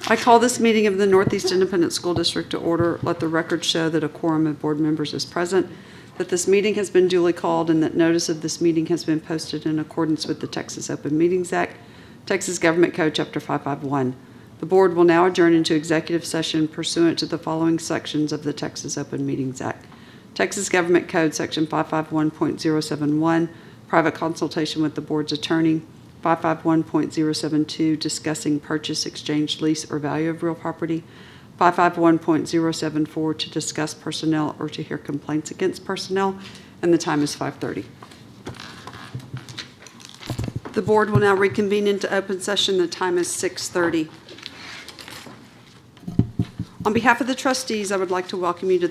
I call this meeting of the Northeast Independent School District to order. Let the record show that a quorum of board members is present, that this meeting has been duly called, and that notice of this meeting has been posted in accordance with the Texas Open Meetings Act, Texas Government Code, Chapter 551. The board will now adjourn into executive session pursuant to the following sections of the Texas Open Meetings Act. Texas Government Code, Section 551.071, private consultation with the board's attorney. 551.072, discussing purchase, exchange, lease, or value of real property. 551.074, to discuss personnel or to hear complaints against personnel. And the time is 5:30. The board will now reconvene into open session. The time is 6:30. On behalf of the trustees, I would like to welcome you to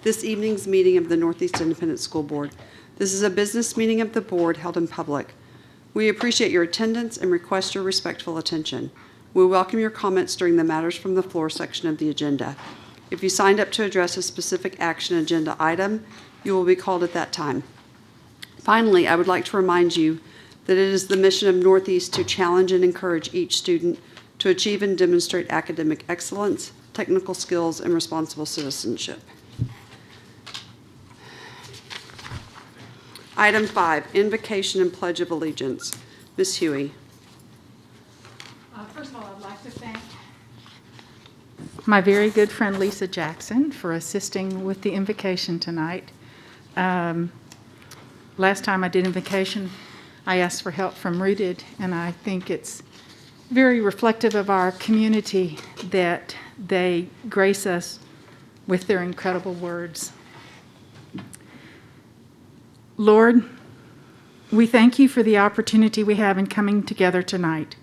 this evening's meeting of the Northeast Independent School Board. This is a business meeting of the board held in public. We appreciate your attendance and request your respectful attention. We welcome your comments during the Matters from the Floor section of the agenda. If you signed up to address a specific action agenda item, you will be called at that time. Finally, I would like to remind you that it is the mission of Northeast to challenge and encourage each student to achieve and demonstrate academic excellence, technical skills, and responsible citizenship. Item 5, Invocation and Pledge of Allegiance. Ms. Huey. First of all, I'd like to thank my very good friend Lisa Jackson for assisting with the invocation tonight. Last time I did invocation, I asked for help from Rooted, and I think it's very reflective of our community that they grace us with their incredible words. Lord, we thank you for the opportunity we have in coming together tonight.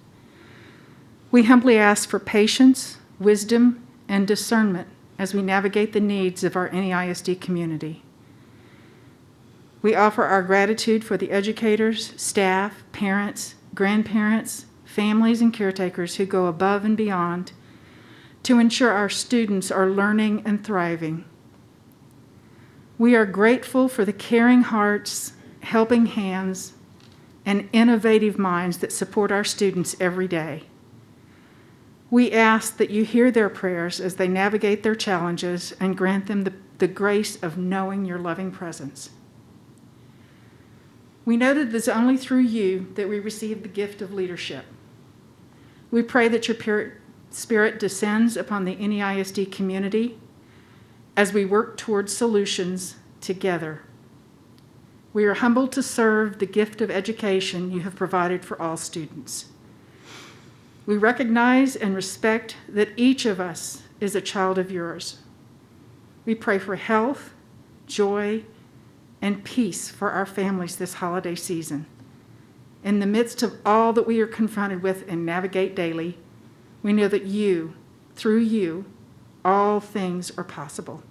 We humbly ask for patience, wisdom, and discernment as we navigate the needs of our NEISD community. We offer our gratitude for the educators, staff, parents, grandparents, families, and caretakers who go above and beyond to ensure our students are learning and thriving. We are grateful for the caring hearts, helping hands, and innovative minds that support our students every day. We ask that you hear their prayers as they navigate their challenges and grant them the grace of knowing your loving presence. We know that it is only through you that we receive the gift of leadership. We pray that your Spirit descends upon the NEISD community as we work towards solutions together. We are humbled to serve the gift of education you have provided for all students. We recognize and respect that each of us is a child of yours. We pray for health, joy, and peace for our families this holiday season. In the midst of all that we are confronted with and navigate daily, we know that you, through you, all things are possible.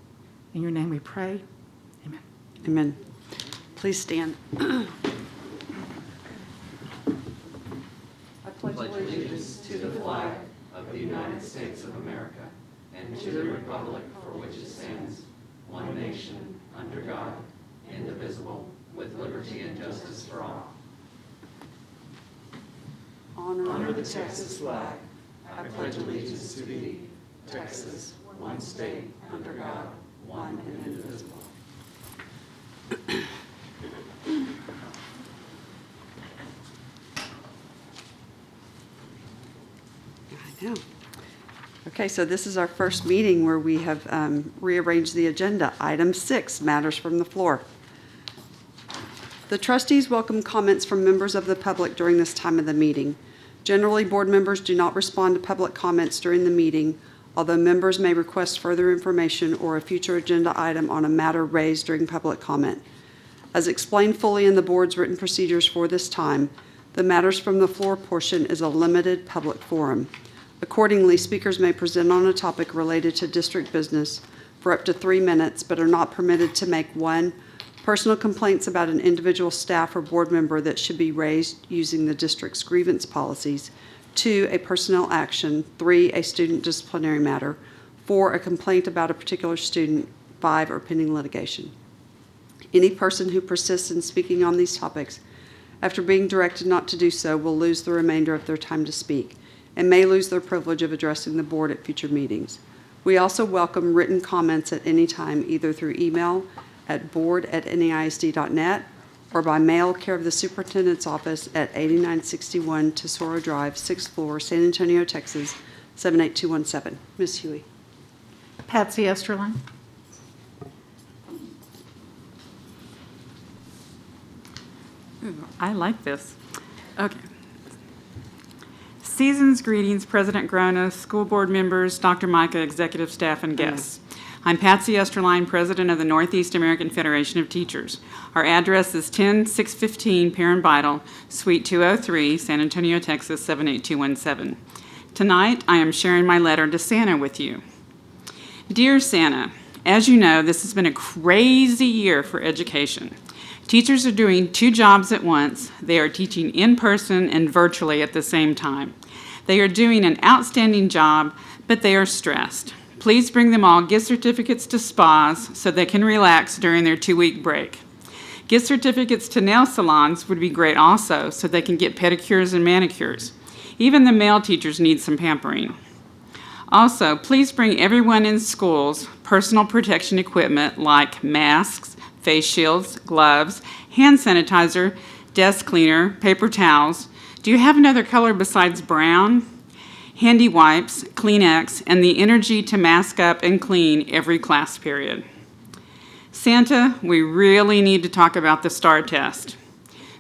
In your name we pray. Amen. Amen. Please stand. I pledge allegiance to the flag of the United States of America and to the republic for which it stands, one nation, under God, indivisible, with liberty and justice for all. Honor the Texas flag. I pledge allegiance to thee, Texas, one state, under God, one and indivisible. I know. Okay, so this is our first meeting where we have rearranged the agenda. Item 6, Matters from the Floor. The trustees welcome comments from members of the public during this time of the meeting. Generally, board members do not respond to public comments during the meeting, although members may request further information or a future agenda item on a matter raised during public comment. As explained fully in the board's written procedures for this time, the Matters from the Floor portion is a limited public forum. Accordingly, speakers may present on a topic related to district business for up to 3 minutes, but are not permitted to make 1, personal complaints about an individual staff or board member that should be raised using the district's grievance policies, 2, a personnel action, 3, a student disciplinary matter, 4, a complaint about a particular student, 5, or pending litigation. Any person who persists in speaking on these topics, after being directed not to do so, will lose the remainder of their time to speak and may lose their privilege of addressing the board at future meetings. We also welcome written comments at any time, either through email at board@neisd.net or by mail, care of the Superintendent's Office at 8961 Tesoro Drive, 6th floor, San Antonio, Texas, 78217. Ms. Huey. Patsy Esterline. Ooh, I like this. Okay. Season's greetings, President Grona, school board members, Dr. Micah, executive staff, and guests. I'm Patsy Esterline, president of the Northeast American Federation of Teachers. Our address is 10615 Perrin Vital, Suite 203, San Antonio, Texas, 78217. Tonight, I am sharing my letter to Santa with you. Dear Santa, as you know, this has been a crazy year for education. Teachers are doing 2 jobs at once. They are teaching in person and virtually at the same time. They are doing an outstanding job, but they are stressed. Please bring them all gift certificates to spas so they can relax during their 2-week break. Gift certificates to nail salons would be great also, so they can get pedicures and manicures. Even the male teachers need some pampering. Also, please bring everyone in schools personal protection equipment like masks, face shields, gloves, hand sanitizer, desk cleaner, paper towels. Do you have another color besides brown? Handy wipes, Kleenex, and the energy to mask up and clean every class period. Santa, we really need to talk about the STAR test.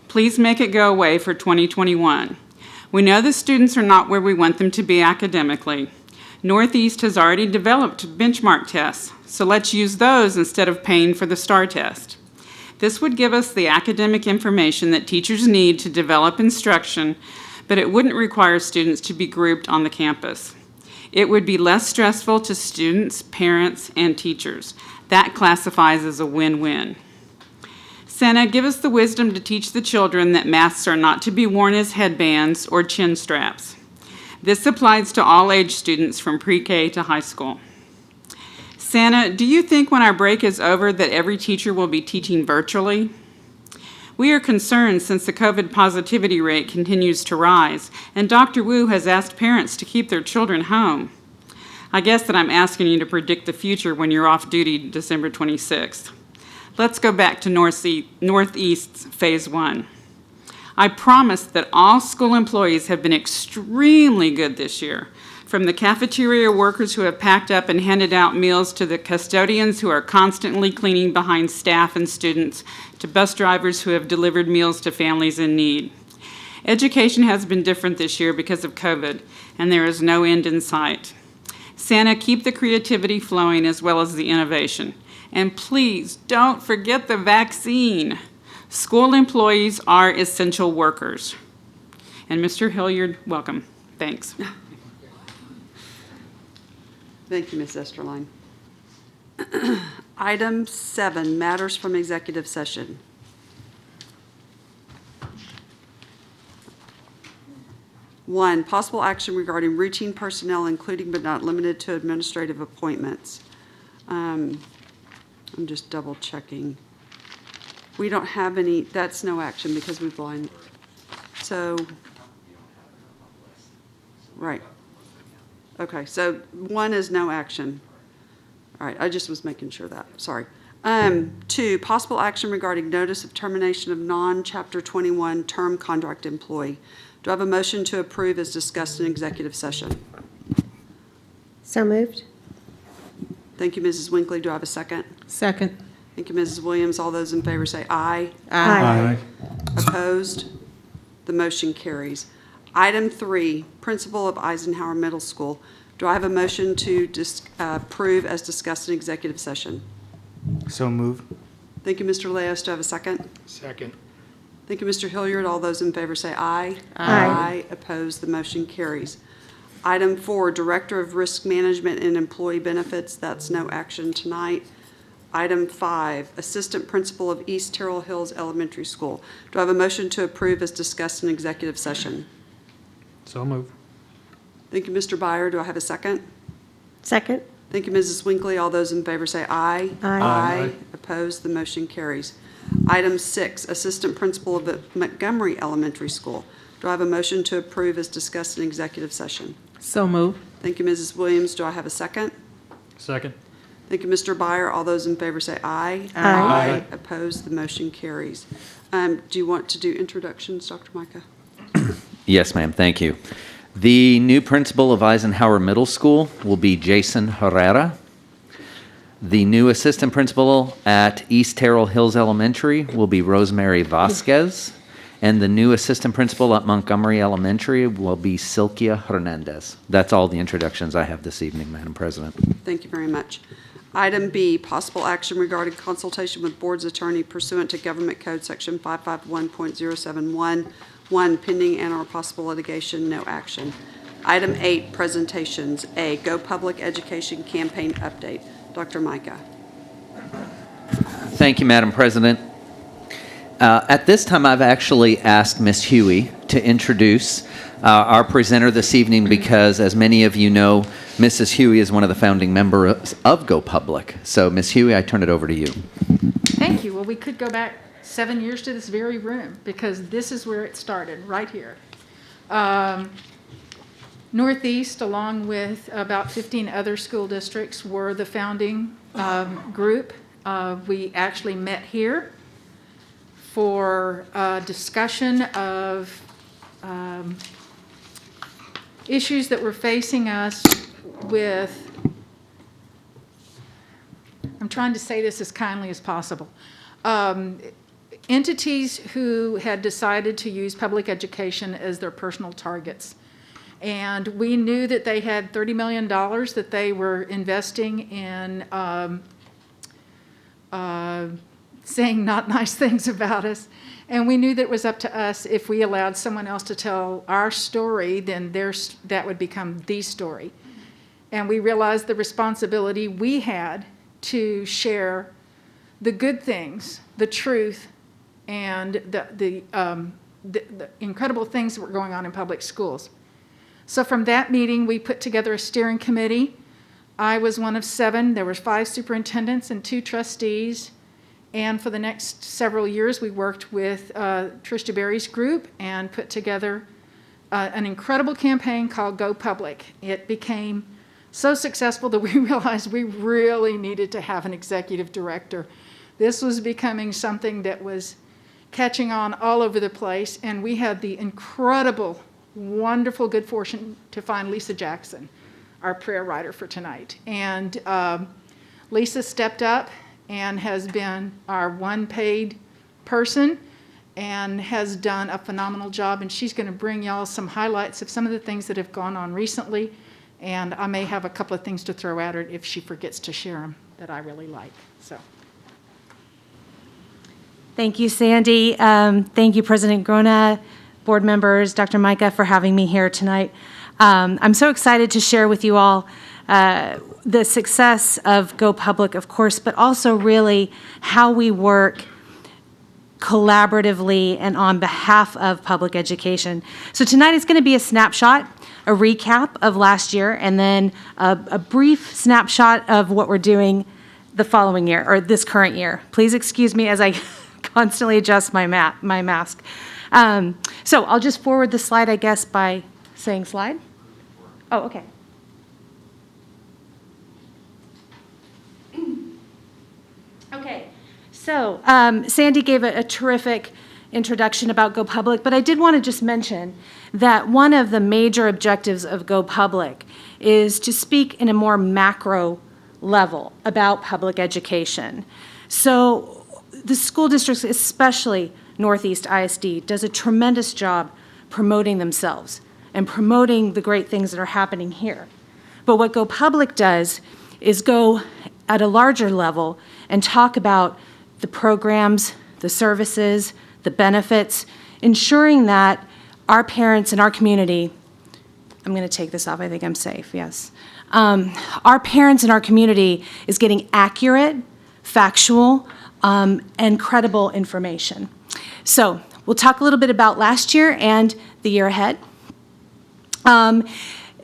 Please make it go away for 2021. We know the students are not where we want them to be academically. Northeast has already developed benchmark tests, so let's use those instead of paying for the STAR test. This would give us the academic information that teachers need to develop instruction, but it wouldn't require students to be grouped on the campus. It would be less stressful to students, parents, and teachers. That classifies as a win-win. Santa, give us the wisdom to teach the children that masks are not to be worn as headbands or chin straps. This applies to all age students from pre-K to high school. Santa, do you think when our break is over that every teacher will be teaching virtually? We are concerned since the COVID positivity rate continues to rise, and Dr. Wu has asked parents to keep their children home. I guess that I'm asking you to predict the future when you're off duty December 26th. Let's go back to Northeast's Phase 1. I promise that all school employees have been extremely good this year, from the cafeteria workers who have packed up and handed out meals to the custodians who are constantly cleaning behind staff and students to bus drivers who have delivered meals to families in need. Education has been different this year because of COVID, and there is no end in sight. Santa, keep the creativity flowing as well as the innovation. And please don't forget the vaccine. School employees are essential workers. And Mr. Hilliard, welcome. Thanks. Thank you, Ms. Esterline. Item 7, matters from executive session. One, possible action regarding routine personnel, including but not limited to administrative appointments. I'm just double checking. We don't have any, that's no action because we've blind. So, right. Okay, so 1 is no action. All right, I just was making sure that, sorry. 2, possible action regarding notice of termination of non-Chapter 21 term contract employee. Do I have a motion to approve as discussed in executive session? So moved. Thank you, Mrs. Winkley. Do I have a second? Second. Thank you, Mrs. Williams. All those in favor say aye. Aye. Opposed? The motion carries. Item 3, principal of Eisenhower Middle School. Do I have a motion to approve as discussed in executive session? So move. Thank you, Mr. Leos. Do I have a second? Second. Thank you, Mr. Hilliard. All those in favor say aye. Aye. Opposed? The motion carries. Item 4, Director of Risk Management and Employee Benefits. That's no action tonight. Item 5, Assistant Principal of East Terrell Hills Elementary School. Do I have a motion to approve as discussed in executive session? So move. Thank you, Mr. Byer. Do I have a second? Second. Thank you, Mrs. Winkley. All those in favor say aye. Aye. Opposed? The motion carries. Item 6, Assistant Principal of Montgomery Elementary School. Do I have a motion to approve as discussed in executive session? So move. Thank you, Mrs. Williams. Do I have a second? Second. Thank you, Mr. Byer. All those in favor say aye. Aye. Opposed, the motion carries. Do you want to do introductions, Dr. Micah? Yes, ma'am. Thank you. The new principal of Eisenhower Middle School will be Jason Herrera. The new assistant principal at East Terrell Hills Elementary will be Rosemary Vasquez. And the new assistant principal at Montgomery Elementary will be Silkia Hernandez. That's all the introductions I have this evening, Madam President. Thank you very much. Item B, possible action regarding consultation with board's attorney pursuant to Government Code Section 551.071, 1, pending and/or possible litigation, no action. Item 8, presentations. A, Go Public Education Campaign Update. Dr. Micah. Thank you, Madam President. At this time, I've actually asked Ms. Huey to introduce our presenter this evening because, as many of you know, Mrs. Huey is one of the founding members of Go Public. So, Ms. Huey, I turn it over to you. Thank you. Well, we could go back 7 years to this very room because this is where it started, right here. Northeast, along with about 15 other school districts, were the founding group. We actually met here for a discussion of issues that were facing us with, I'm trying to say this as kindly as possible, entities who had decided to use public education as their personal targets. And we knew that they had $30 million that they were investing in saying not nice things about us. And we knew that it was up to us. If we allowed someone else to tell our story, then that would become the story. And we realized the responsibility we had to share the good things, the truth, and the incredible things that were going on in public schools. So from that meeting, we put together a steering committee. I was one of 7. There were 5 superintendents and 2 trustees. And for the next several years, we worked with Trish DeBerry's group and put together an incredible campaign called Go Public. It became so successful that we realized we really needed to have an executive director. This was becoming something that was catching on all over the place, and we had the incredible, wonderful good fortune to find Lisa Jackson, our prayer writer for tonight. And Lisa stepped up and has been our one paid person and has done a phenomenal job. And she's going to bring y'all some highlights of some of the things that have gone on recently. And I may have a couple of things to throw at her if she forgets to share them that I really like. So. Thank you, Sandy. Thank you, President Grona, board members, Dr. Micah, for having me here tonight. I'm so excited to share with you all the success of Go Public, of course, but also really how we work collaboratively and on behalf of public education. So tonight is going to be a snapshot, a recap of last year, and then a brief snapshot of what we're doing the following year, or this current year. Please excuse me as I constantly adjust my mask. So I'll just forward the slide, I guess, by saying slide. Oh, okay. Okay, so Sandy gave a terrific introduction about Go Public, but I did want to just mention that one of the major objectives of Go Public is to speak in a more macro level about public education. So the school districts, especially Northeast ISD, does a tremendous job promoting themselves and promoting the great things that are happening here. But what Go Public does is go at a larger level and talk about the programs, the services, the benefits, ensuring that our parents and our community, I'm going to take this off, I think I'm safe, yes. Our parents and our community is getting accurate, factual, and credible information. So we'll talk a little bit about last year and the year ahead.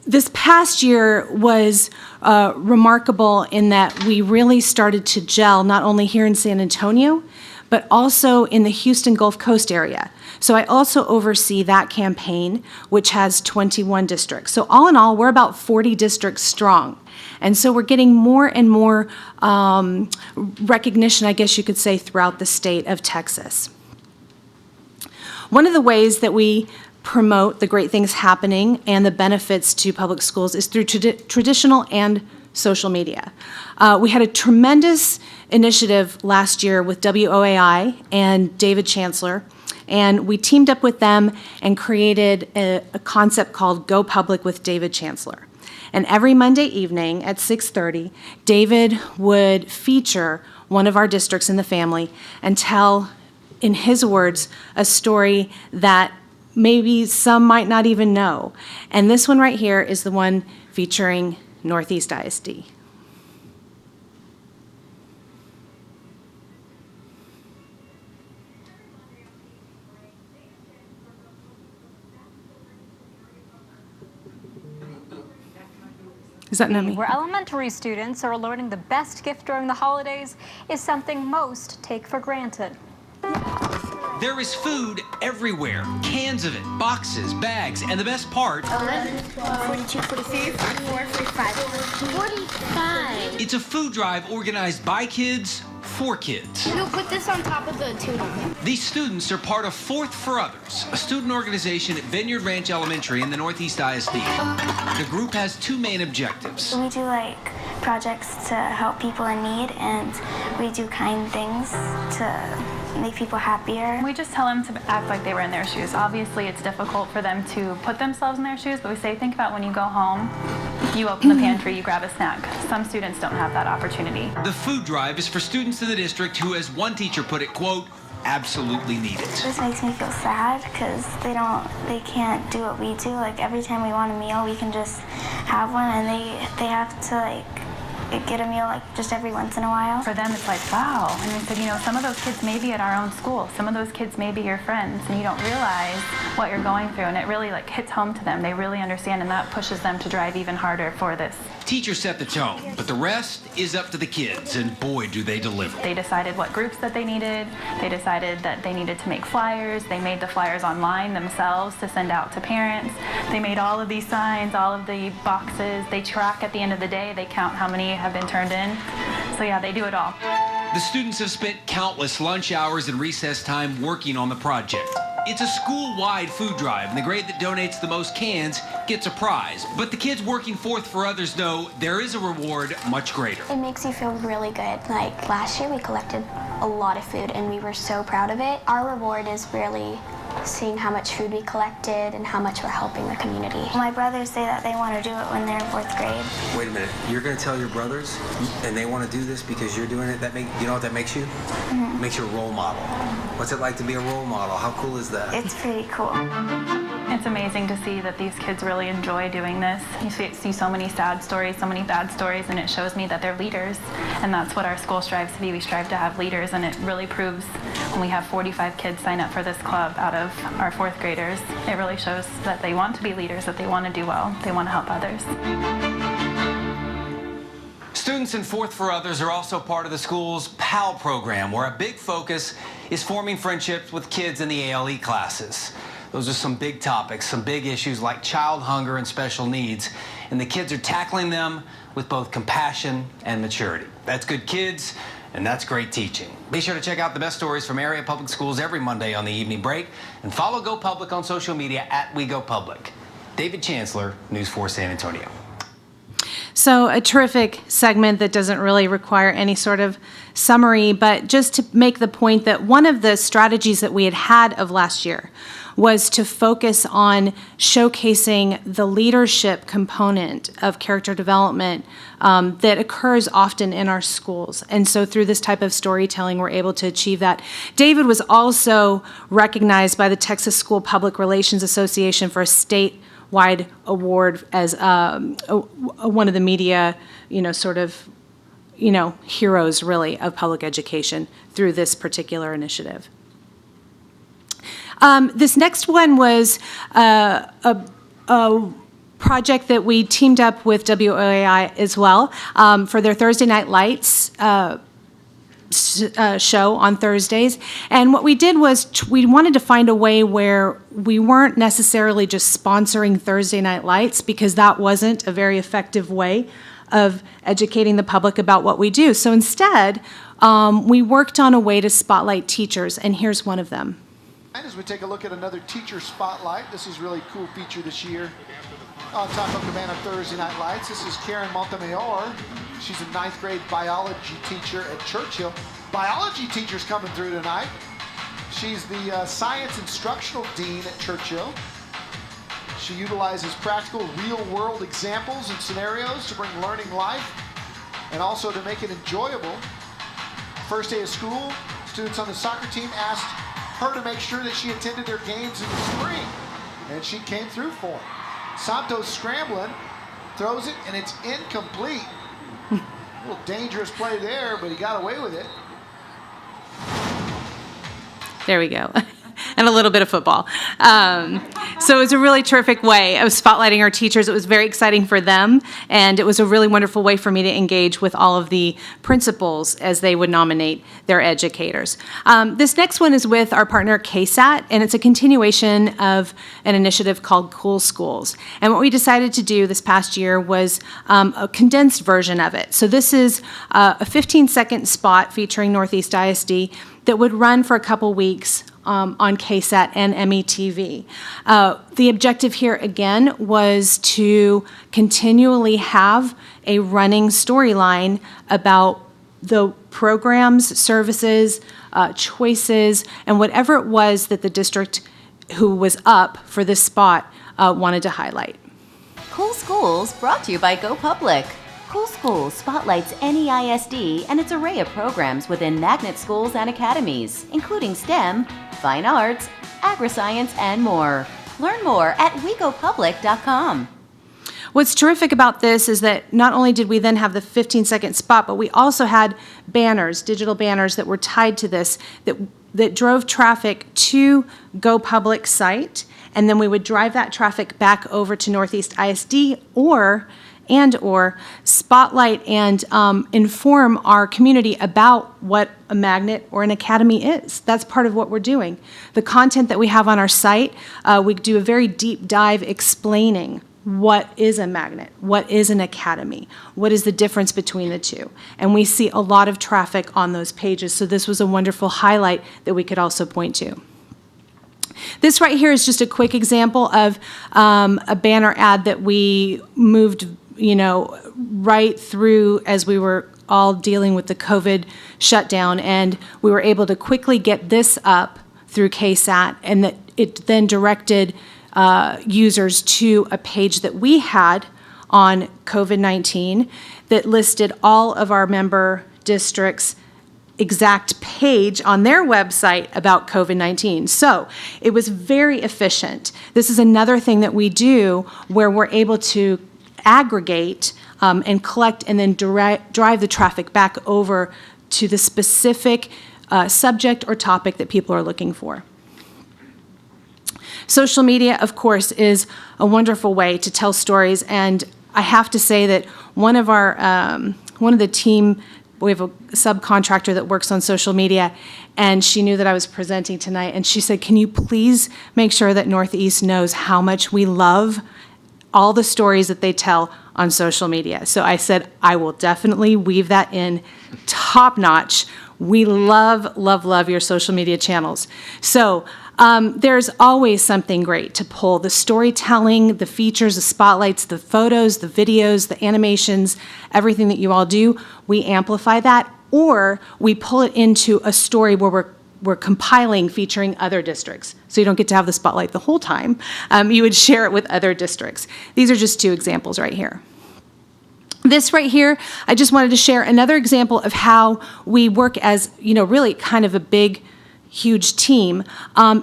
This past year was remarkable in that we really started to gel, not only here in San Antonio, but also in the Houston Gulf Coast area. So I also oversee that campaign, which has 21 districts. So all in all, we're about 40 districts strong. And so we're getting more and more recognition, I guess you could say, throughout the state of Texas. One of the ways that we promote the great things happening and the benefits to public schools is through traditional and social media. We had a tremendous initiative last year with WOAI and David Chancellor, and we teamed up with them and created a concept called Go Public with David Chancellor. And every Monday evening at 6:30, David would feature one of our districts in the family and tell, in his words, a story that maybe some might not even know. And this one right here is the one featuring Northeast ISD. Is that not me? Where elementary students are learning the best gift during the holidays is something most take for granted. There is food everywhere. Cans of it, boxes, bags, and the best part, 11, 12, 42, 43, 44, 45. 45. It's a food drive organized by kids for kids. We'll put this on top of the tuna. These students are part of Fourth for Others, a student organization at Vineyard Ranch Elementary in the Northeast ISD. The group has two main objectives. We do projects to help people in need, and we do kind things to make people happier. We just tell them to act like they were in their shoes. Obviously, it's difficult for them to put themselves in their shoes, but we say, think about when you go home, you open the pantry, you grab a snack. Some students don't have that opportunity. The food drive is for students in the district who, as one teacher put it, quote, absolutely need it. This makes me feel sad because they can't do what we do. Every time we want a meal, we can just have one, and they have to get a meal just every once in a while. For them, it's wow. And we said, some of those kids may be at our own school. Some of those kids may be your friends, and you don't realize what you're going through. And it really hits home to them. They really understand, and that pushes them to drive even harder for this. Teachers set the tone, but the rest is up to the kids, and boy, do they deliver. They decided what groups that they needed. They decided that they needed to make flyers. They made the flyers online themselves to send out to parents. They made all of these signs, all of the boxes. They track at the end of the day. They count how many have been turned in. So yeah, they do it all. The students have spent countless lunch hours and recess time working on the project. It's a school-wide food drive, and the grade that donates the most cans gets a prize. But the kids working Fourth for Others know there is a reward much greater. It makes you feel really good. Last year we collected a lot of food, and we were so proud of it. Our reward is really seeing how much food we collected and how much we're helping the community. My brothers say that they want to do it when they're in 4th grade. Wait a minute, you're going to tell your brothers and they want to do this because you're doing it? You know what that makes you? Mm-hmm. Makes you a role model. What's it like to be a role model? How cool is that? It's pretty cool. It's amazing to see that these kids really enjoy doing this. You see so many sad stories, so many bad stories, and it shows me that they're leaders. And that's what our school strives to be. We strive to have leaders, and it really proves when we have 45 kids sign up for this club out of our 4th graders. It really shows that they want to be leaders, that they want to do well, they want to help others. Students in Fourth for Others are also part of the school's PAL program, where a big focus is forming friendships with kids in the ALE classes. Those are some big topics, some big issues like child hunger and special needs, and the kids are tackling them with both compassion and maturity. That's good kids, and that's great teaching. Be sure to check out the best stories from area public schools every Monday on the evening break, and follow Go Public on social media at WeGoPublic. David Chancellor, News 4 San Antonio. So a terrific segment that doesn't really require any sort of summary, but just to make the point that one of the strategies that we had of last year was to focus on showcasing the leadership component of character development that occurs often in our schools. And so through this type of storytelling, we're able to achieve that. David was also recognized by the Texas School Public Relations Association for a statewide award as one of the media, heroes really of public education through this particular initiative. This next one was a project that we teamed up with WOAI as well for their Thursday Night Lights show on Thursdays. And what we did was we wanted to find a way where we weren't necessarily just sponsoring Thursday Night Lights, because that wasn't a very effective way of educating the public about what we do. So instead, we worked on a way to spotlight teachers, and here's one of them. As we take a look at another teacher spotlight, this is a really cool feature this year. On top of the Man of Thursday Night Lights, this is Karen Montemayor. She's a 9th grade biology teacher at Churchill. Biology teacher's coming through tonight. She's the science instructional dean at Churchill. She utilizes practical, real-world examples and scenarios to bring learning life and also to make it enjoyable. First day of school, students on the soccer team asked her to make sure that she attended their games in the spring, and she came through for them. Santos scrambling, throws it, and it's incomplete. A little dangerous play there, but he got away with it. There we go. And a little bit of football. So it was a really terrific way of spotlighting our teachers. It was very exciting for them, and it was a really wonderful way for me to engage with all of the principals as they would nominate their educators. This next one is with our partner KSAT, and it's a continuation of an initiative called Cool Schools. And what we decided to do this past year was a condensed version of it. So this is a 15-second spot featuring Northeast ISD that would run for a couple weeks on KSAT and METV. The objective here, again, was to continually have a running storyline about the programs, services, choices, and whatever it was that the district who was up for this spot wanted to highlight. Cool Schools brought to you by Go Public. Cool Schools spotlights NEISD and its array of programs within magnet schools and academies, including STEM, fine arts, agri-science, and more. Learn more at wegopublic.com. What's terrific about this is that not only did we then have the 15-second spot, but we also had banners, digital banners that were tied to this that drove traffic to Go Public site, and then we would drive that traffic back over to Northeast ISD or spotlight and inform our community about what a magnet or an academy is. That's part of what we're doing. The content that we have on our site, we do a very deep dive explaining what is a magnet, what is an academy, what is the difference between the two. And we see a lot of traffic on those pages, so this was a wonderful highlight that we could also point to. This right here is just a quick example of a banner ad that we moved right through as we were all dealing with the COVID shutdown, and we were able to quickly get this up through KSAT, and that it then directed users to a page that we had on COVID-19 that listed all of our member districts' exact page on their website about COVID-19. So it was very efficient. This is another thing that we do where we're able to aggregate and collect and then drive the traffic back over to the specific subject or topic that people are looking for. Social media, of course, is a wonderful way to tell stories, and I have to say that one of the team, we have a subcontractor that works on social media, and she knew that I was presenting tonight, and she said, "Can you please make sure that Northeast knows how much we love all the stories that they tell on social media?" So I said, I will definitely weave that in top notch. We love, love, love your social media channels. So there's always something great to pull. The storytelling, the features, the spotlights, the photos, the videos, the animations, everything that you all do, we amplify that, or we pull it into a story where we're compiling featuring other districts. So you don't get to have the spotlight the whole time. You would share it with other districts. These are just two examples right here. This right here, I just wanted to share another example of how we work as, really kind of a big, huge team.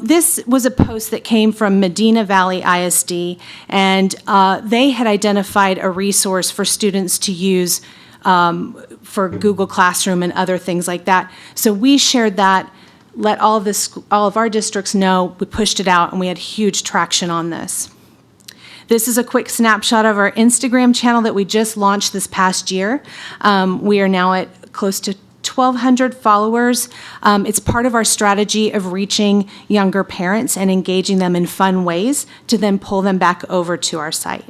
This was a post that came from Medina Valley ISD, and they had identified a resource for students to use for Google Classroom and other things like that. So we shared that, let all of our districts know, we pushed it out, and we had huge traction on this. This is a quick snapshot of our Instagram channel that we just launched this past year. We are now at close to 1,200 followers. It's part of our strategy of reaching younger parents and engaging them in fun ways to then pull them back over to our site.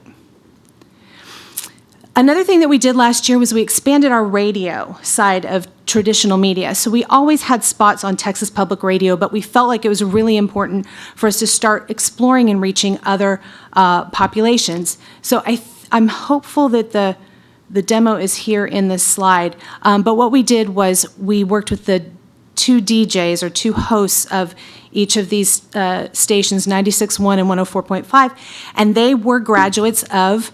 Another thing that we did last year was we expanded our radio side of traditional media. So we always had spots on Texas Public Radio, but we felt like it was really important for us to start exploring and reaching other populations. So I'm hopeful that the demo is here in this slide. But what we did was we worked with the two DJs or two hosts of each of these stations, 96.1 and 104.5, and they were graduates of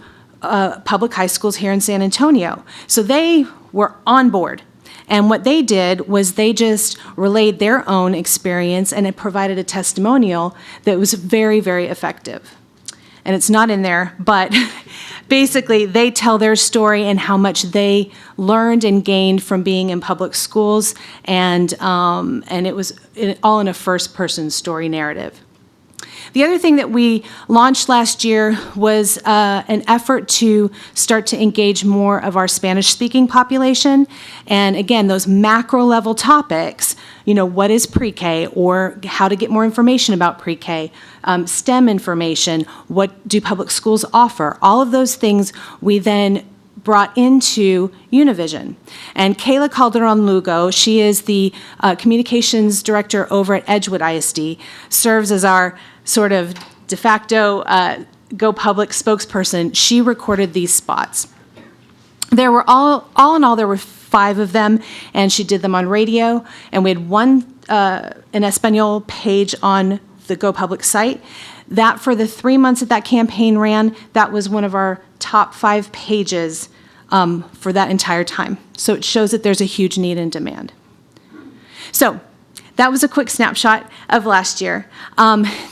public high schools here in San Antonio. So they were on board. And what they did was they just relayed their own experience, and it provided a testimonial that was very, very effective. And it's not in there, but basically they tell their story and how much they learned and gained from being in public schools, and it was all in a first-person story narrative. The other thing that we launched last year was an effort to start to engage more of our Spanish-speaking population. And again, those macro-level topics, what is pre-K, or how to get more information about pre-K, STEM information, what do public schools offer, all of those things we then brought into UNIVISION. And Kayla Calderon-Lugo, she is the communications director over at Edgewood ISD, serves as our sort of de facto Go Public spokesperson. She recorded these spots. There were all in all, there were 5 of them, and she did them on radio, and we had one in Espanol page on the Go Public site. That, for the 3 months that that campaign ran, that was one of our top 5 pages for that entire time. So it shows that there's a huge need and demand. So that was a quick snapshot of last year.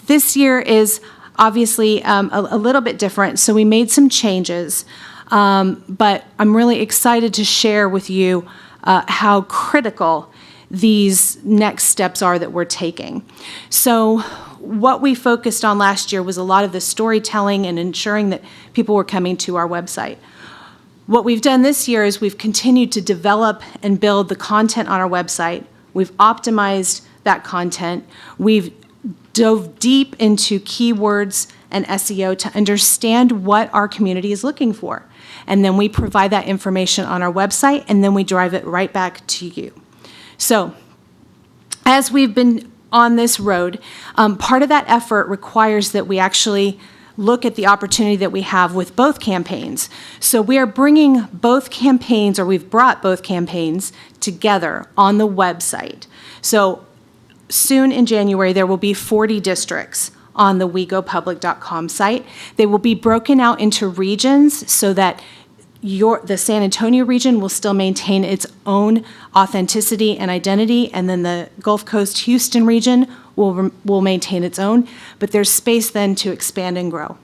This year is obviously a little bit different, so we made some changes, but I'm really excited to share with you how critical these next steps are that we're taking. So what we focused on last year was a lot of the storytelling and ensuring that people were coming to our website. What we've done this year is we've continued to develop and build the content on our website. We've optimized that content. We've dove deep into keywords and SEO to understand what our community is looking for. And then we provide that information on our website, and then we drive it right back to you. So as we've been on this road, part of that effort requires that we actually look at the opportunity that we have with both campaigns. So we are bringing both campaigns, or we've brought both campaigns together on the website. So soon in January, there will be 40 districts on the wegopublic.com site. They will be broken out into regions so that the San Antonio region will still maintain its own authenticity and identity, and then the Gulf Coast Houston region will maintain its own, but there's space then to expand and grow.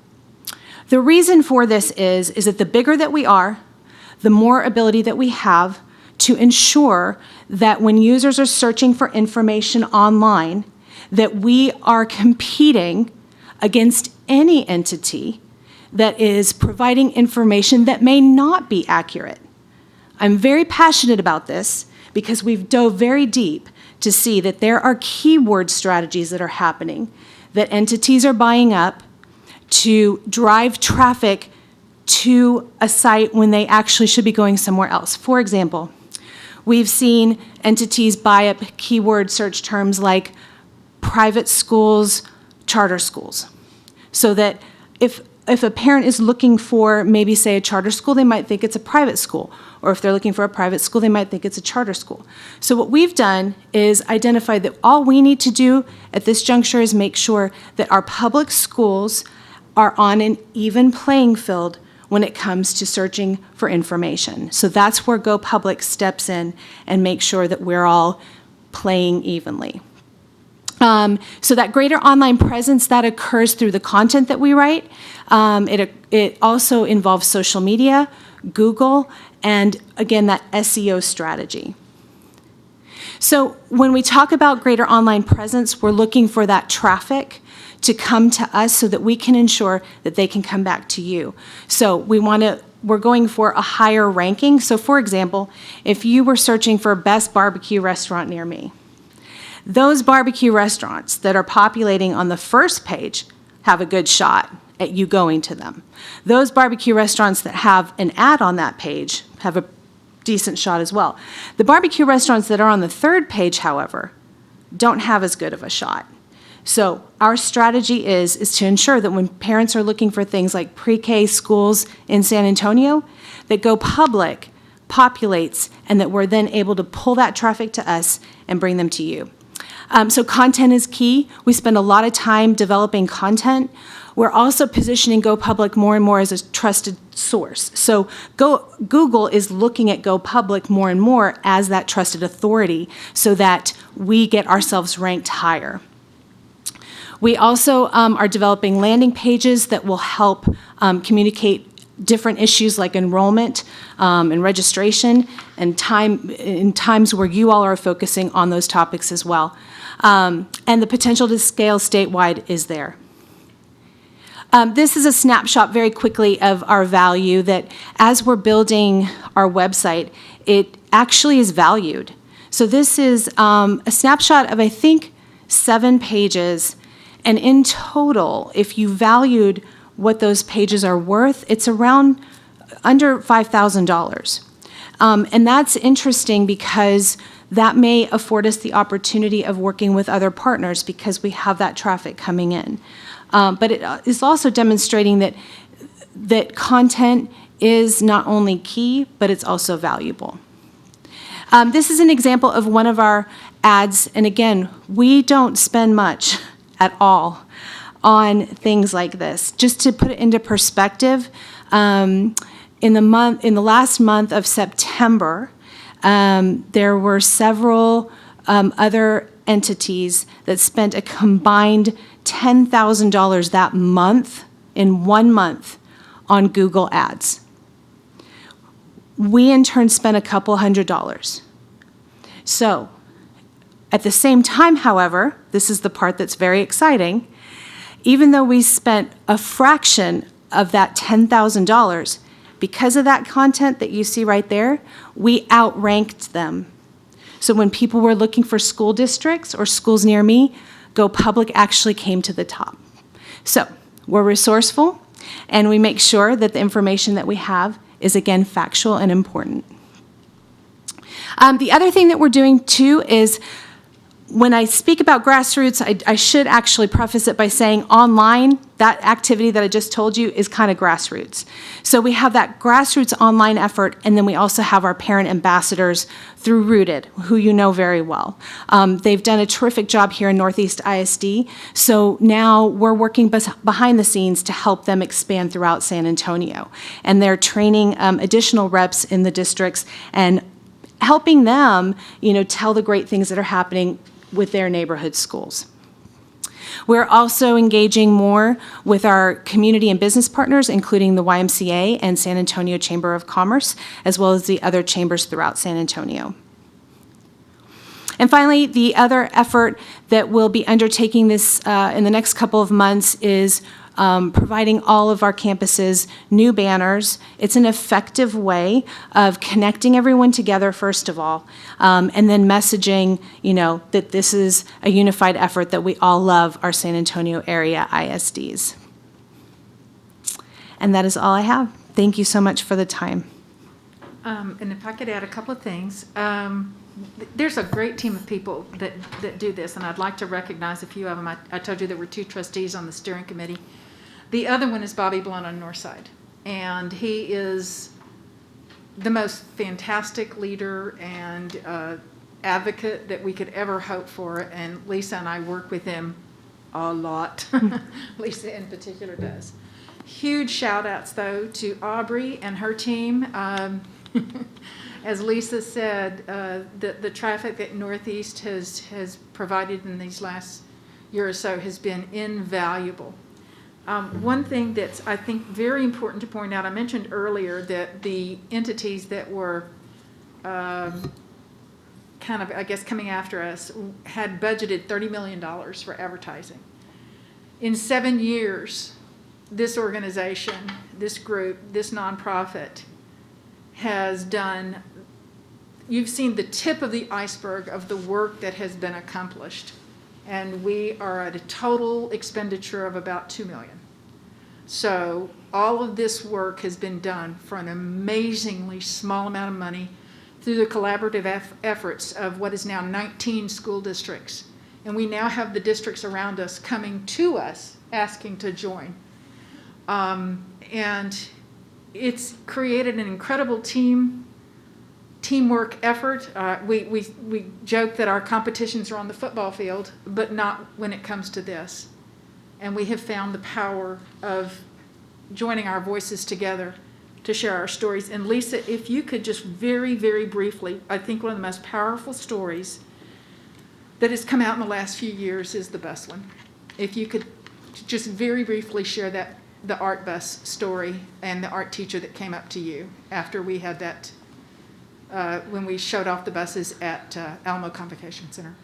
The reason for this is that the bigger that we are, the more ability that we have to ensure that when users are searching for information online, that we are competing against any entity that is providing information that may not be accurate. I'm very passionate about this because we've dove very deep to see that there are keyword strategies that are happening, that entities are buying up to drive traffic to a site when they actually should be going somewhere else. For example, we've seen entities buy up keyword search terms like private schools, charter schools, so that if a parent is looking for maybe, say, a charter school, they might think it's a private school. Or if they're looking for a private school, they might think it's a charter school. So what we've done is identify that all we need to do at this juncture is make sure that our public schools are on an even playing field when it comes to searching for information. So that's where Go Public steps in and makes sure that we're all playing evenly. So that greater online presence, that occurs through the content that we write. It also involves social media, Google, and again, that SEO strategy. So when we talk about greater online presence, we're looking for that traffic to come to us so that we can ensure that they can come back to you. So we want to we're going for a higher ranking. So for example, if you were searching for best barbecue restaurant near me, those barbecue restaurants that are populating on the first page have a good shot at you going to them. Those barbecue restaurants that have an ad on that page have a decent shot as well. The barbecue restaurants that are on the third page, however, don't have as good of a shot. So our strategy is to ensure that when parents are looking for things like pre-K schools in San Antonio, that Go Public populates and that we're then able to pull that traffic to us and bring them to you. So content is key. We spend a lot of time developing content. We're also positioning Go Public more and more as a trusted source. So Google is looking at Go Public more and more as that trusted authority so that we get ourselves ranked higher. We also are developing landing pages that will help communicate different issues like enrollment and registration and in times where you all are focusing on those topics as well. And the potential to scale statewide is there. This is a snapshot very quickly of our value that as we're building our website, it actually is valued. So this is a snapshot of, I think, 7 pages. And in total, if you valued what those pages are worth, it's around under $5,000. And that's interesting because that may afford us the opportunity of working with other partners because we have that traffic coming in. But it is also demonstrating that content is not only key, but it's also valuable. This is an example of one of our ads, and again, we don't spend much at all on things like this. Just to put it into perspective, in the last month of September, there were several other entities that spent a combined $10,000 that month, in 1 month, on Google Ads. We in turn spent a couple $100s. So, at the same time, however, this is the part that's very exciting, even though we spent a fraction of that $10,000, because of that content that you see right there, we outranked them. So when people were looking for school districts or schools near me, Go Public actually came to the top. So we're resourceful, and we make sure that the information that we have is, again, factual and important. The other thing that we're doing, too, is when I speak about grassroots, I should actually preface it by saying online, that activity that I just told you is kind of grassroots. So we have that grassroots online effort, and then we also have our parent ambassadors through Rooted, who you know very well. They've done a terrific job here in Northeast ISD, so now we're working behind the scenes to help them expand throughout San Antonio. And they're training additional reps in the districts and helping them, tell the great things that are happening with their neighborhood schools. We're also engaging more with our community and business partners, including the YMCA and San Antonio Chamber of Commerce, as well as the other chambers throughout San Antonio. And finally, the other effort that we'll be undertaking this in the next couple of months is providing all of our campuses new banners. It's an effective way of connecting everyone together, first of all, and then messaging, that this is a unified effort, that we all love our San Antonio area ISDs. And that is all I have. Thank you so much for the time. And if I could add a couple of things. There's a great team of people that do this, and I'd like to recognize a few of them. I told you there were 2 trustees on the steering committee. The other one is Bobby Blunt on Northside, and he is the most fantastic leader and advocate that we could ever hope for, and Lisa and I work with him a lot. Lisa in particular does. Huge shout-outs, though, to Aubrey and her team. As Lisa said, the traffic that Northeast has provided in these last year or so has been invaluable. One thing that's, I think, very important to point out, I mentioned earlier that the entities that were kind of, I guess, coming after us had budgeted $30 million for advertising. In 7 years, this organization, this group, this nonprofit has done, you've seen the tip of the iceberg of the work that has been accomplished. And we are at a total expenditure of about $2 million. So all of this work has been done for an amazingly small amount of money through the collaborative efforts of what is now 19 school districts. And we now have the districts around us coming to us asking to join. And it's created an incredible teamwork effort. We joke that our competitions are on the football field, but not when it comes to this. And we have found the power of joining our voices together to share our stories. And Lisa, if you could just very, very briefly, I think one of the most powerful stories that has come out in the last few years is the bus one. If you could just very briefly share that, the art bus story and the art teacher that came up to you after we had that, when we showed off the buses at Alamo Convocation Center.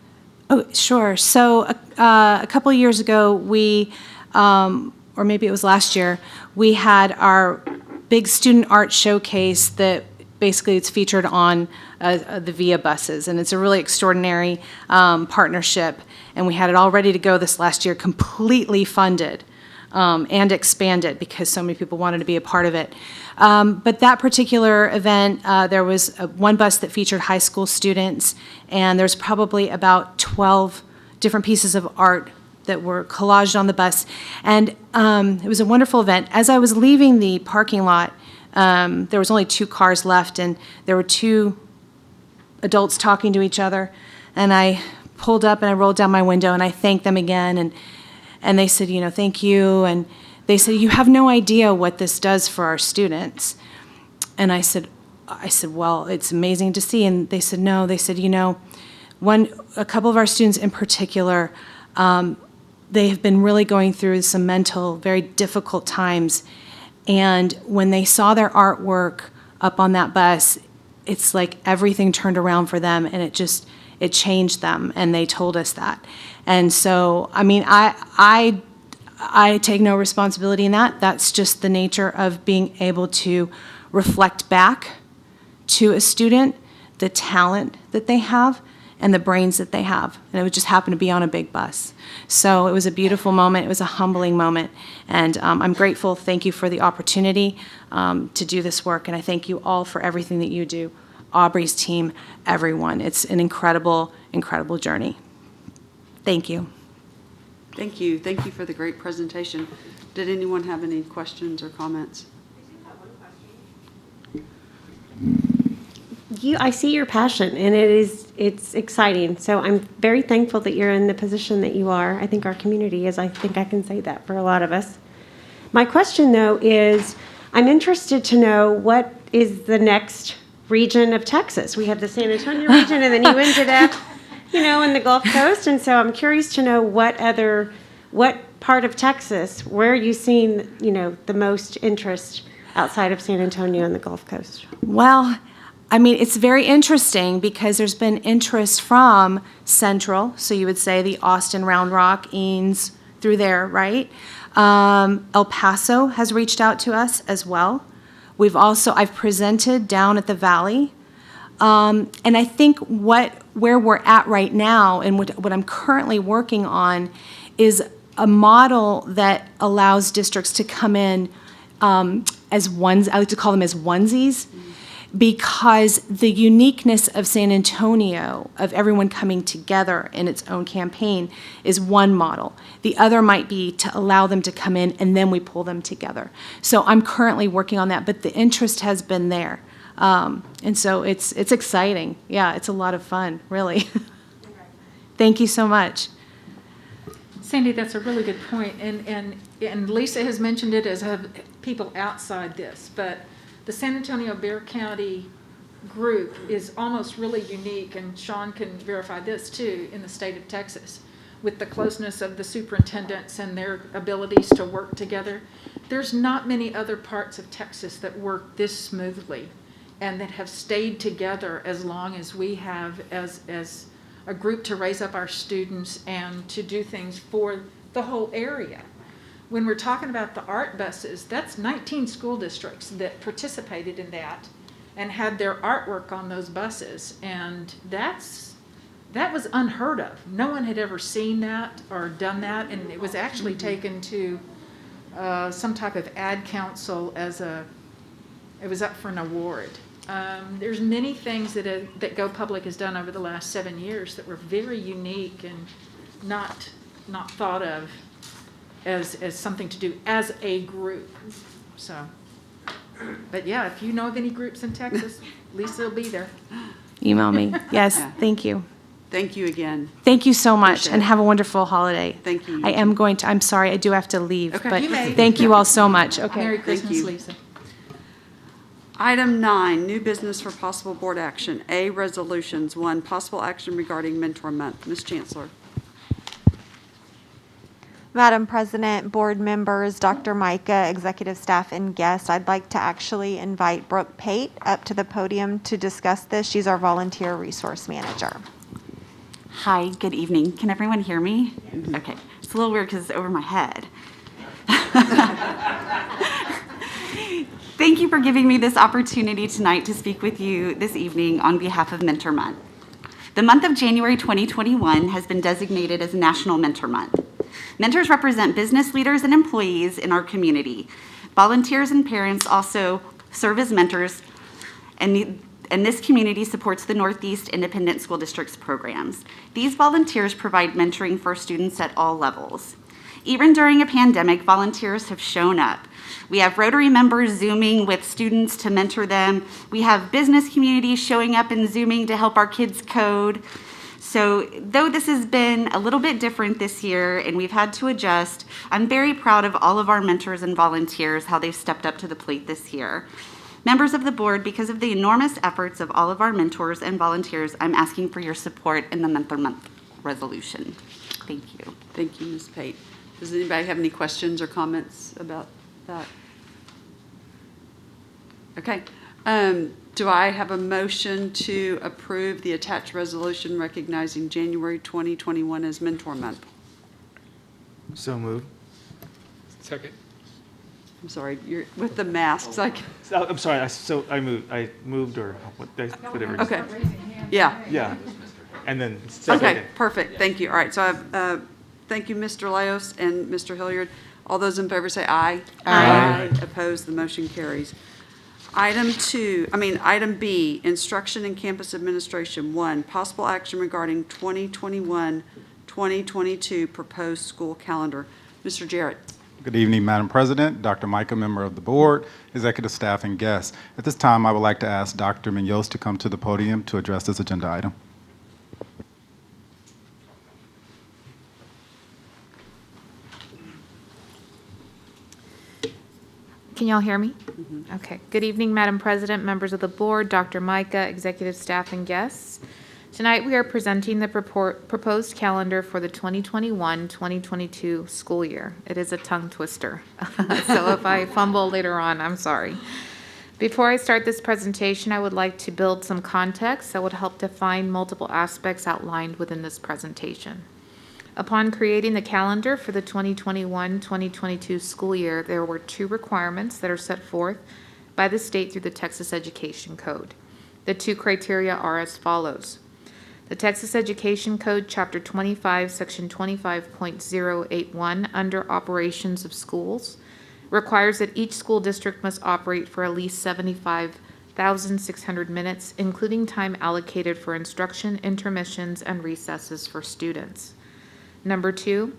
Oh, sure. So a couple of years ago, we, or maybe it was last year, we had our big student art showcase that basically it's featured on the VIA buses, and it's a really extraordinary partnership. And we had it all ready to go this last year, completely funded and expanded because so many people wanted to be a part of it. But that particular event, there was one bus that featured high school students, and there's probably about 12 different pieces of art that were collaged on the bus. And it was a wonderful event. As I was leaving the parking lot, there was only 2 cars left, and there were 2 adults talking to each other. And I pulled up and I rolled down my window and I thanked them again. And they said, thank you. And they said, you have no idea what this does for our students. And I said, well, it's amazing to see. And they said, no. They said, a couple of our students in particular, they have been really going through some mental, very difficult times. And when they saw their artwork up on that bus, it's like everything turned around for them, and it changed them, and they told us that. And so, I take no responsibility in that. That's just the nature of being able to reflect back to a student the talent that they have and the brains that they have. And it would just happen to be on a big bus. So it was a beautiful moment. It was a humbling moment. And I'm grateful. Thank you for the opportunity to do this work. And I thank you all for everything that you do. Aubrey's team, everyone. It's an incredible, incredible journey. Thank you. Thank you. Thank you for the great presentation. Did anyone have any questions or comments? I see your passion, and it's exciting. So I'm very thankful that you're in the position that you are. I think our community is. I think I can say that for a lot of us. My question, though, is I'm interested to know what is the next region of Texas. We have the San Antonio region, and then you ended up, in the Gulf Coast. And so I'm curious to know what part of Texas, where are you seeing, the most interest outside of San Antonio and the Gulf Coast? Well, it's very interesting because there's been interest from Central, so you would say the Austin, Round Rock, Eanes, through there, right? El Paso has reached out to us as well. I've presented down at the Valley. And I think where we're at right now and what I'm currently working on is a model that allows districts to come in as ones. I like to call them as onesies, because the uniqueness of San Antonio, of everyone coming together in its own campaign, is one model. The other might be to allow them to come in and then we pull them together. So I'm currently working on that, but the interest has been there. And so it's exciting. Yeah, it's a lot of fun, really. Thank you so much. Sandy, that's a really good point. And Lisa has mentioned it, as have people outside this, but the San Antonio-Bexar County group is almost really unique, and Sean can verify this too, in the state of Texas, with the closeness of the superintendents and their abilities to work together. There's not many other parts of Texas that work this smoothly and that have stayed together as long as we have as a group to raise up our students and to do things for the whole area. when we're talking about the art buses, that's 19 school districts that participated in that and had their artwork on those buses. And that was unheard of. No one had ever seen that or done that, and it was actually taken to some type of ad council it was up for an award. There's many things that Go Public has done over the last 7 years that were very unique and not thought of as something to do as a group. So, but yeah, if you know of any groups in Texas, Lisa will be there. Email me. Yes, Yeah. thank you. Thank you again. Thank you so much, Appreciate and it. have a wonderful holiday. Thank you. I'm sorry, I do have to leave, Okay. but You may. thank you all so much. Okay. Merry Thank Christmas, you. Lisa. Item 9, new business for possible board action. A, resolutions. 1, possible action regarding Mentor Month. Ms. Chancellor. Madam President, board members, Dr. Micah, executive staff, and guests, I'd like to actually invite Brooke Pate up to the podium to discuss this. She's our volunteer resource manager. Hi, good evening. Can everyone hear me? Okay. It's a little weird because it's over my head. Thank you for giving me this opportunity tonight to speak with you this evening on behalf of Mentor Month. The month of January 2021 has been designated as National Mentor Month. Mentors represent business leaders and employees in our community. Volunteers and parents also serve as mentors, and this community supports the Northeast Independent School District's programs. These volunteers provide mentoring for students at all levels. Even during a pandemic, volunteers have shown up. We have Rotary members Zooming with students to mentor them. We have business communities showing up and Zooming to help our kids code. So though this has been a little bit different this year and we've had to adjust, I'm very proud of all of our mentors and volunteers, how they've stepped up to the plate this year. Members of the board, because of the enormous efforts of all of our mentors and volunteers, I'm asking for your support in the Mentor Month resolution. Thank you. Thank you, Ms. Pate. Does anybody have any questions or comments about that? Okay. Do I have a motion to approve the attached resolution recognizing January 2021 as Mentor Month? So moved. Second. I'm sorry, you're with the masks. I'm sorry. I moved or whatever. Okay. Yeah. Yeah. And then second. Okay, perfect. Thank you. All right, so I have, thank you, Mr. Laos and Mr. Hilliard. All those in favor say aye. Aye. Opposed, the motion carries. Item B, instruction and campus administration. 1, possible action regarding 2021-2022 proposed school calendar. Mr. Jarrett. Good evening, Madam President, Dr. Micah, member of the board, executive staff, and guests. At this time, I would like to ask Dr. Munoz to come to the podium to address this agenda item. Can y'all hear me? Okay. Good evening, Madam President, members of the board, Dr. Micah, executive staff, and guests. Tonight, we are presenting the proposed calendar for the 2021-2022 school year. It is a tongue twister, so if I fumble later on, I'm sorry. Before I start this presentation, I would like to build some context that would help define multiple aspects outlined within this presentation. Upon creating the calendar for the 2021-2022 school year, there were 2 requirements that are set forth by the state through the Texas Education Code. The 2 criteria are as follows. The Texas Education Code, Chapter 25, Section 25.081, under Operations of Schools, requires that each school district must operate for at least 75,600 minutes, including time allocated for instruction, intermissions, and recesses for students. Number 2,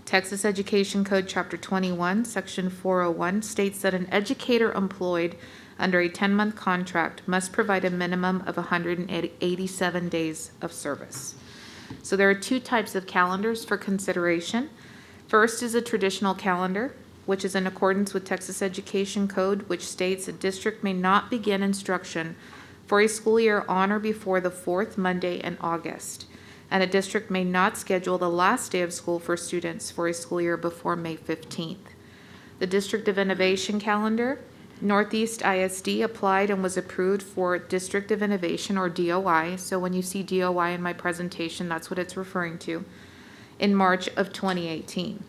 Texas Education Code, Chapter 21, Section 401, states that an educator employed under a 10-month contract must provide a minimum of 187 days of service. So there are 2 types of calendars for consideration. First is a traditional calendar, which is in accordance with Texas Education Code, which states a district may not begin instruction for a school year on or before the 4th Monday in August, and a district may not schedule the last day of school for students for a school year before May 15th. The District of Innovation calendar, Northeast ISD applied and was approved for District of Innovation, or DOI, so when you see DOI in my presentation, that's what it's referring to, in March of 2018.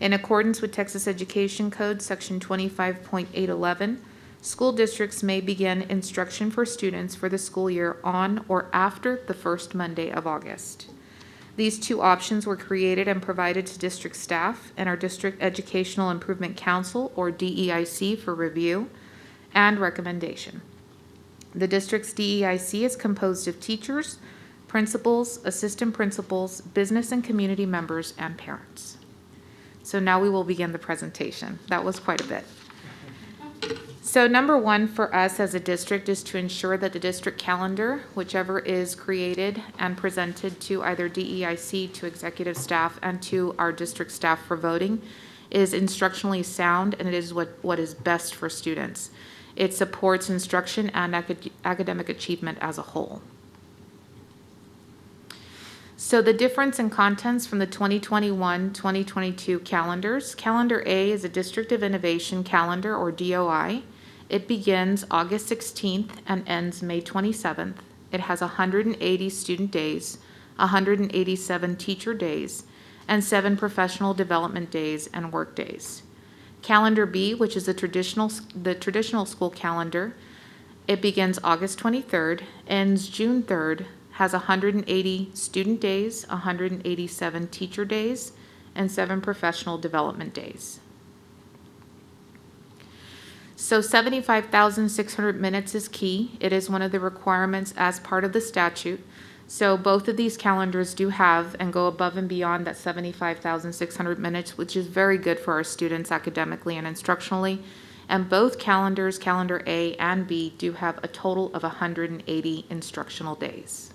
In accordance with Texas Education Code, Section 25.811, school districts may begin instruction for students for the school year on or after the first Monday of August. These two options were created and provided to district staff and our District Educational Improvement Council, or DEIC, for review and recommendation. The district's DEIC is composed of teachers, principals, assistant principals, business and community members, and parents. So now we will begin the presentation. That was quite a bit. So number one for us as a district is to ensure that the district calendar, whichever is created and presented to either DEIC, to executive staff, and to our district staff for voting, is instructionally sound, and it is what is best for students. It supports instruction and academic achievement as a whole. So the difference in contents from the 2021-2022 calendars. Calendar A is a District of Innovation calendar, or DOI. It begins August 16th and ends May 27th. It has 180 student days, 187 teacher days, and 7 professional development days and work days. Calendar B, which is the traditional school calendar, it begins August 23rd, ends June 3rd, has 180 student days, 187 teacher days, and 7 professional development days. So 75,600 minutes is key. It is one of the requirements as part of the statute. So both of these calendars do have and go above and beyond that 75,600 minutes, which is very good for our students academically and instructionally. And both calendars, calendar A and B, do have a total of 180 instructional days.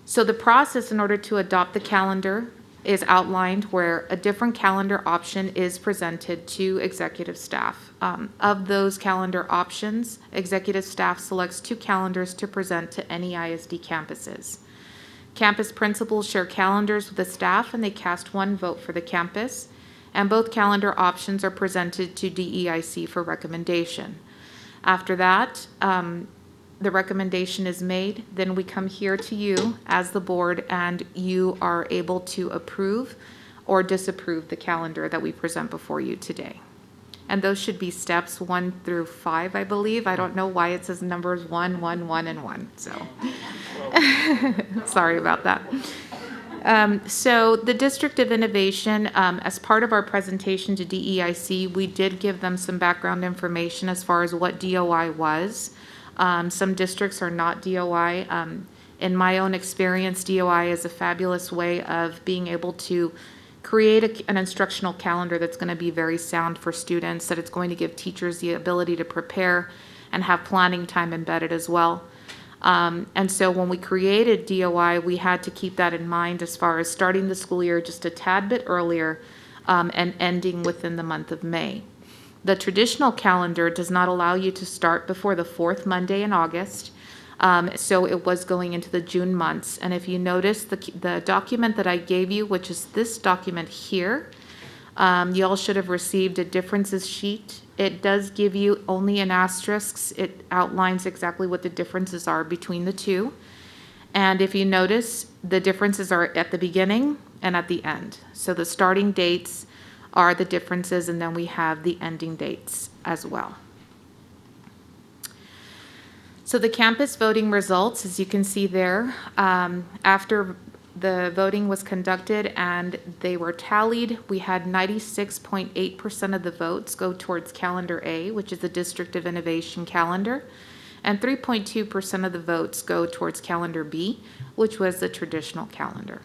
So the process in order to adopt the calendar is outlined, where a different calendar option is presented to executive staff. Of those calendar options, executive staff selects 2 calendars to present to any ISD campuses. Campus principals share calendars with the staff, and they cast 1 vote for the campus, and both calendar options are presented to DEIC for recommendation. After that, the recommendation is made, then we come here to you as the board, and you are able to approve or disapprove the calendar that we present before you today. And those should be steps 1 through 5, I believe. I don't know why it says numbers 1, 1, 1, and 1, so sorry about that. So the District of Innovation, as part of our presentation to DEIC, we did give them some background information as far as what DOI was. Some districts are not DOI. In my own experience, DOI is a fabulous way of being able to create an instructional calendar that's going to be very sound for students, that it's going to give teachers the ability to prepare and have planning time embedded as well. And so when we created DOI, we had to keep that in mind as far as starting the school year just a tad bit earlier and ending within the month of May. The traditional calendar does not allow you to start before the 4th Monday in August, so it was going into the June months. And if you notice the document that I gave you, which is this document here, you all should have received a differences sheet. It does give you only an asterisk. It outlines exactly what the differences are between the two. And if you notice, the differences are at the beginning and at the end. So the starting dates are the differences, and then we have the ending dates as well. So the campus voting results, as you can see there, after the voting was conducted and they were tallied, we had 96.8% of the votes go towards Calendar A, which is the District of Innovation calendar, and 3.2% of the votes go towards Calendar B, which was the traditional calendar.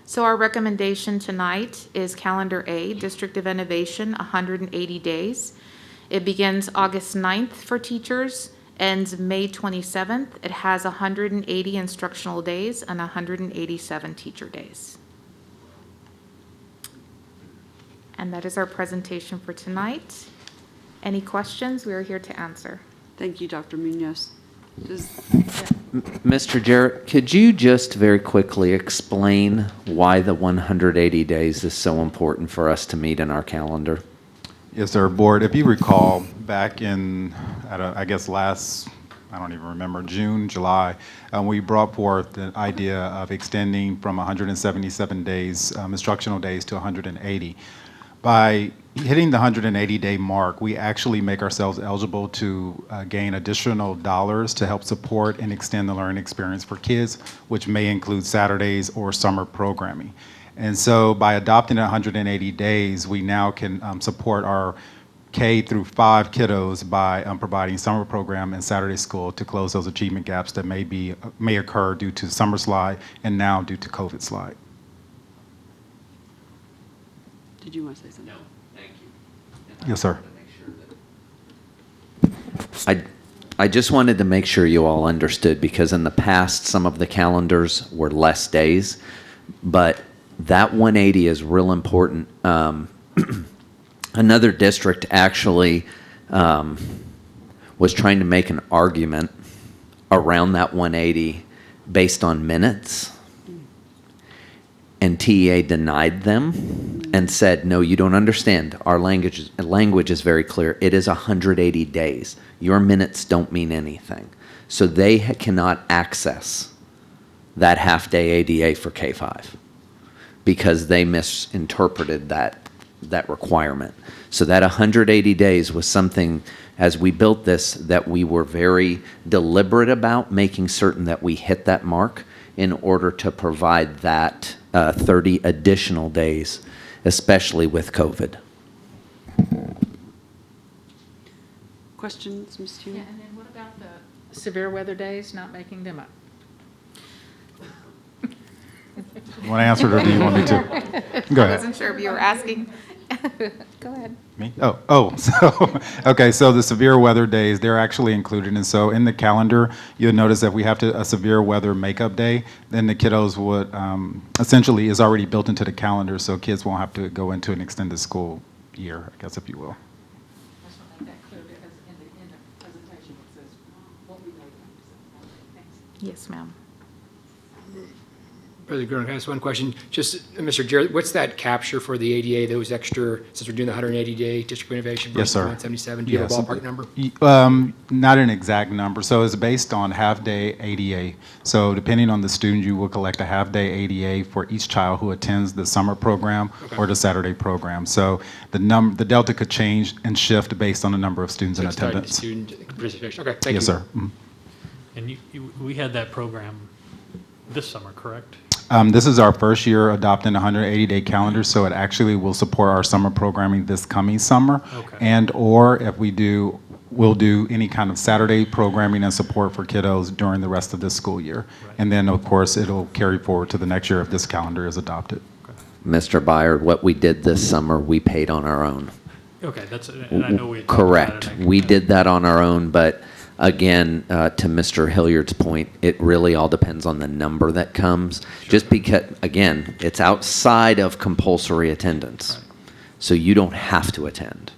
So our recommendation tonight is Calendar A, District of Innovation, 180 days. It begins August 9th for teachers, ends May 27th. It has 180 instructional days and 187 teacher days. And that is our presentation for tonight. Any questions? We are here to answer. Thank you, Dr. Munoz. Mr. Jarrett, could you just very quickly explain why the 180 days is so important for us to meet in our calendar? Yes, sir. Board, if you recall, back in, I guess last I don't even remember, June, July, we brought forth the idea of extending from 177 days, instructional days, to 180. By hitting the 180-day mark, we actually make ourselves eligible to gain additional dollars to help support and extend the learning experience for kids, which may include Saturdays or summer programming. And so by adopting 180 days, we now can support our K through 5 kiddos by providing summer program and Saturday school to close those achievement gaps that may occur due to summer slide and now due to COVID slide. Did you want to say something? No, thank you. Yes, sir. I just wanted to make sure you all understood, because in the past, some of the calendars were less days, but that 180 is real important. Another district actually was trying to make an argument around that 180 based on minutes, and TEA denied them and said, no, you don't understand. Our language is very clear. It is 180 days. Your minutes don't mean anything. So they cannot access that half-day ADA for K-5 because they misinterpreted that requirement. So that 180 days was something, as we built this, that we were very deliberate about making certain that we hit that mark in order to provide that 30 additional days, especially with COVID. Questions, Ms. Hughes? Yeah, and then what about the severe weather days, not making them up? You want to answer it, or do you want me to? Go ahead. I wasn't sure if you were asking. Go ahead. Me? Okay, so the severe weather days, they're actually included. And so in the calendar, you'll notice that we have a severe weather makeup day. Then the kiddos would, essentially is already built into the calendar, so kids won't have to go into an extended school year, I guess, if you will. I just want to make that clear, because in the presentation it says what we made them. Thanks. Yes, ma'am. President Groen, can I ask one question? Just, Mr. Jarrett, what's that capture for the ADA, those extra, since we're doing the 180-day district renovation Yes, versus sir. 177? Do you have a ballpark number? Not an exact number. So it's based on half-day ADA. So depending on the student, you will collect a half-day ADA for each child who attends the summer program or the Saturday program. So the delta could change and shift based on the number of students in So it's tied to attendance. student participation. Okay, thank you. Yes, sir. Mhm. And we had that program this summer, correct? This is our first year adopting a 180-day calendar, so it actually will support our summer programming this coming summer. Okay. And or if we'll do any kind of Saturday programming and support for kiddos during the rest of this school year. Right. And then, of course, it'll carry forward to the next year if this calendar is adopted. Mr. Byard, what we did this summer, we paid on our own. Okay, and I know we had talked about Correct. it. We did that on our own, but again, to Mr. Hilliard's point, it really all depends on the number that comes. Sure. Just because, again, it's outside of compulsory attendance. Right. So you don't have to attend.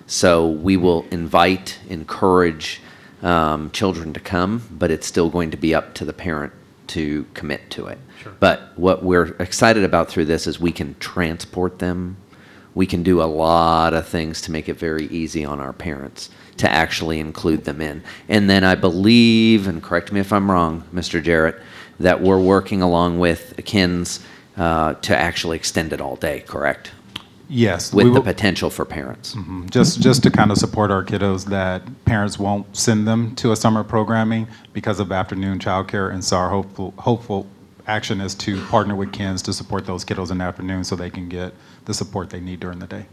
So we will encourage children to come, but it's still going to be up to the parent to commit to it. Sure. But what we're excited about through this is we can transport them. We can do a lot of things to make it very easy on our parents to actually include them in. And then I believe, and correct me if I'm wrong, Mr. Jarrett, that we're working along with KINS to actually extend it all day, correct? Yes. With the potential for parents. Mm-hmm. Just to kind of support our kiddos that parents won't send them to a summer programming because of afternoon childcare. And so our hopeful action is to partner with KINS to support those kiddos in the afternoon so they can get the support they need during the day.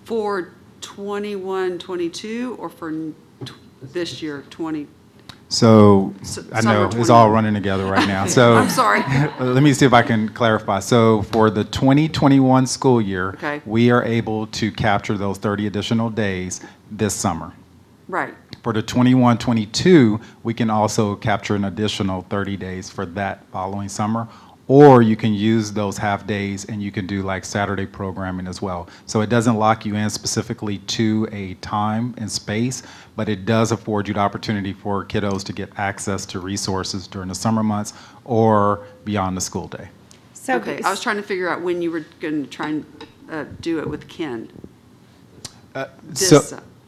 For 21, 22, or for this year, 20? So I know summer it's all running together right now. So I'm sorry. Let me see if I can clarify. So for the 2021 school year, Okay. we are able to capture those 30 additional days this summer. Right. For the 21-22, we can also capture an additional 30 days for that following summer. Or you can use those half days and you can do like Saturday programming as well. So it doesn't lock you in specifically to a time and space, but it does afford you the opportunity for kiddos to get access to resources during the summer months or beyond the school day. So okay, I was trying to figure out when you were going to try and do it with Ken.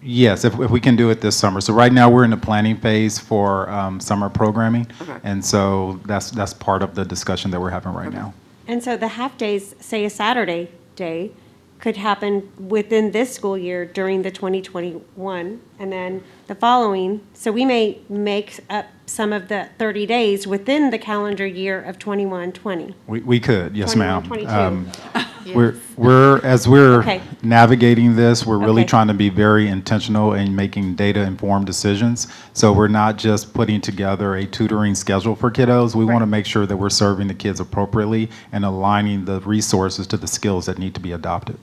Yes, if we can do it this summer. So right now, we're in the planning phase for summer programming. Okay. And so that's part of the discussion that we're having right now. And so the half-days, say a Saturday day, could happen within this school year during the 2021, and then the following. So we may make up some of the 30 days within the calendar year of 21-20. We could, yes, ma'am. 21-22. We're Okay. navigating this, we're really Okay. trying to be very intentional in making data-informed decisions. So we're not just putting together a tutoring schedule for kiddos. We want to make sure that we're serving the kids appropriately and aligning the resources to the skills that need to be adopted.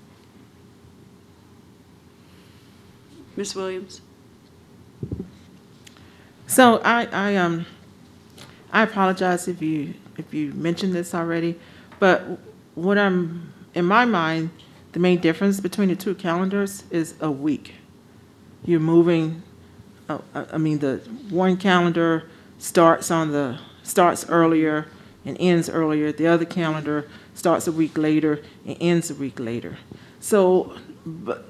Ms. Williams? So I apologize if you mentioned this already, but what I'm, in my mind, the main difference between the two calendars is a week. You're moving, the one calendar starts earlier and ends earlier. The other calendar starts a week later and ends a week later. So, but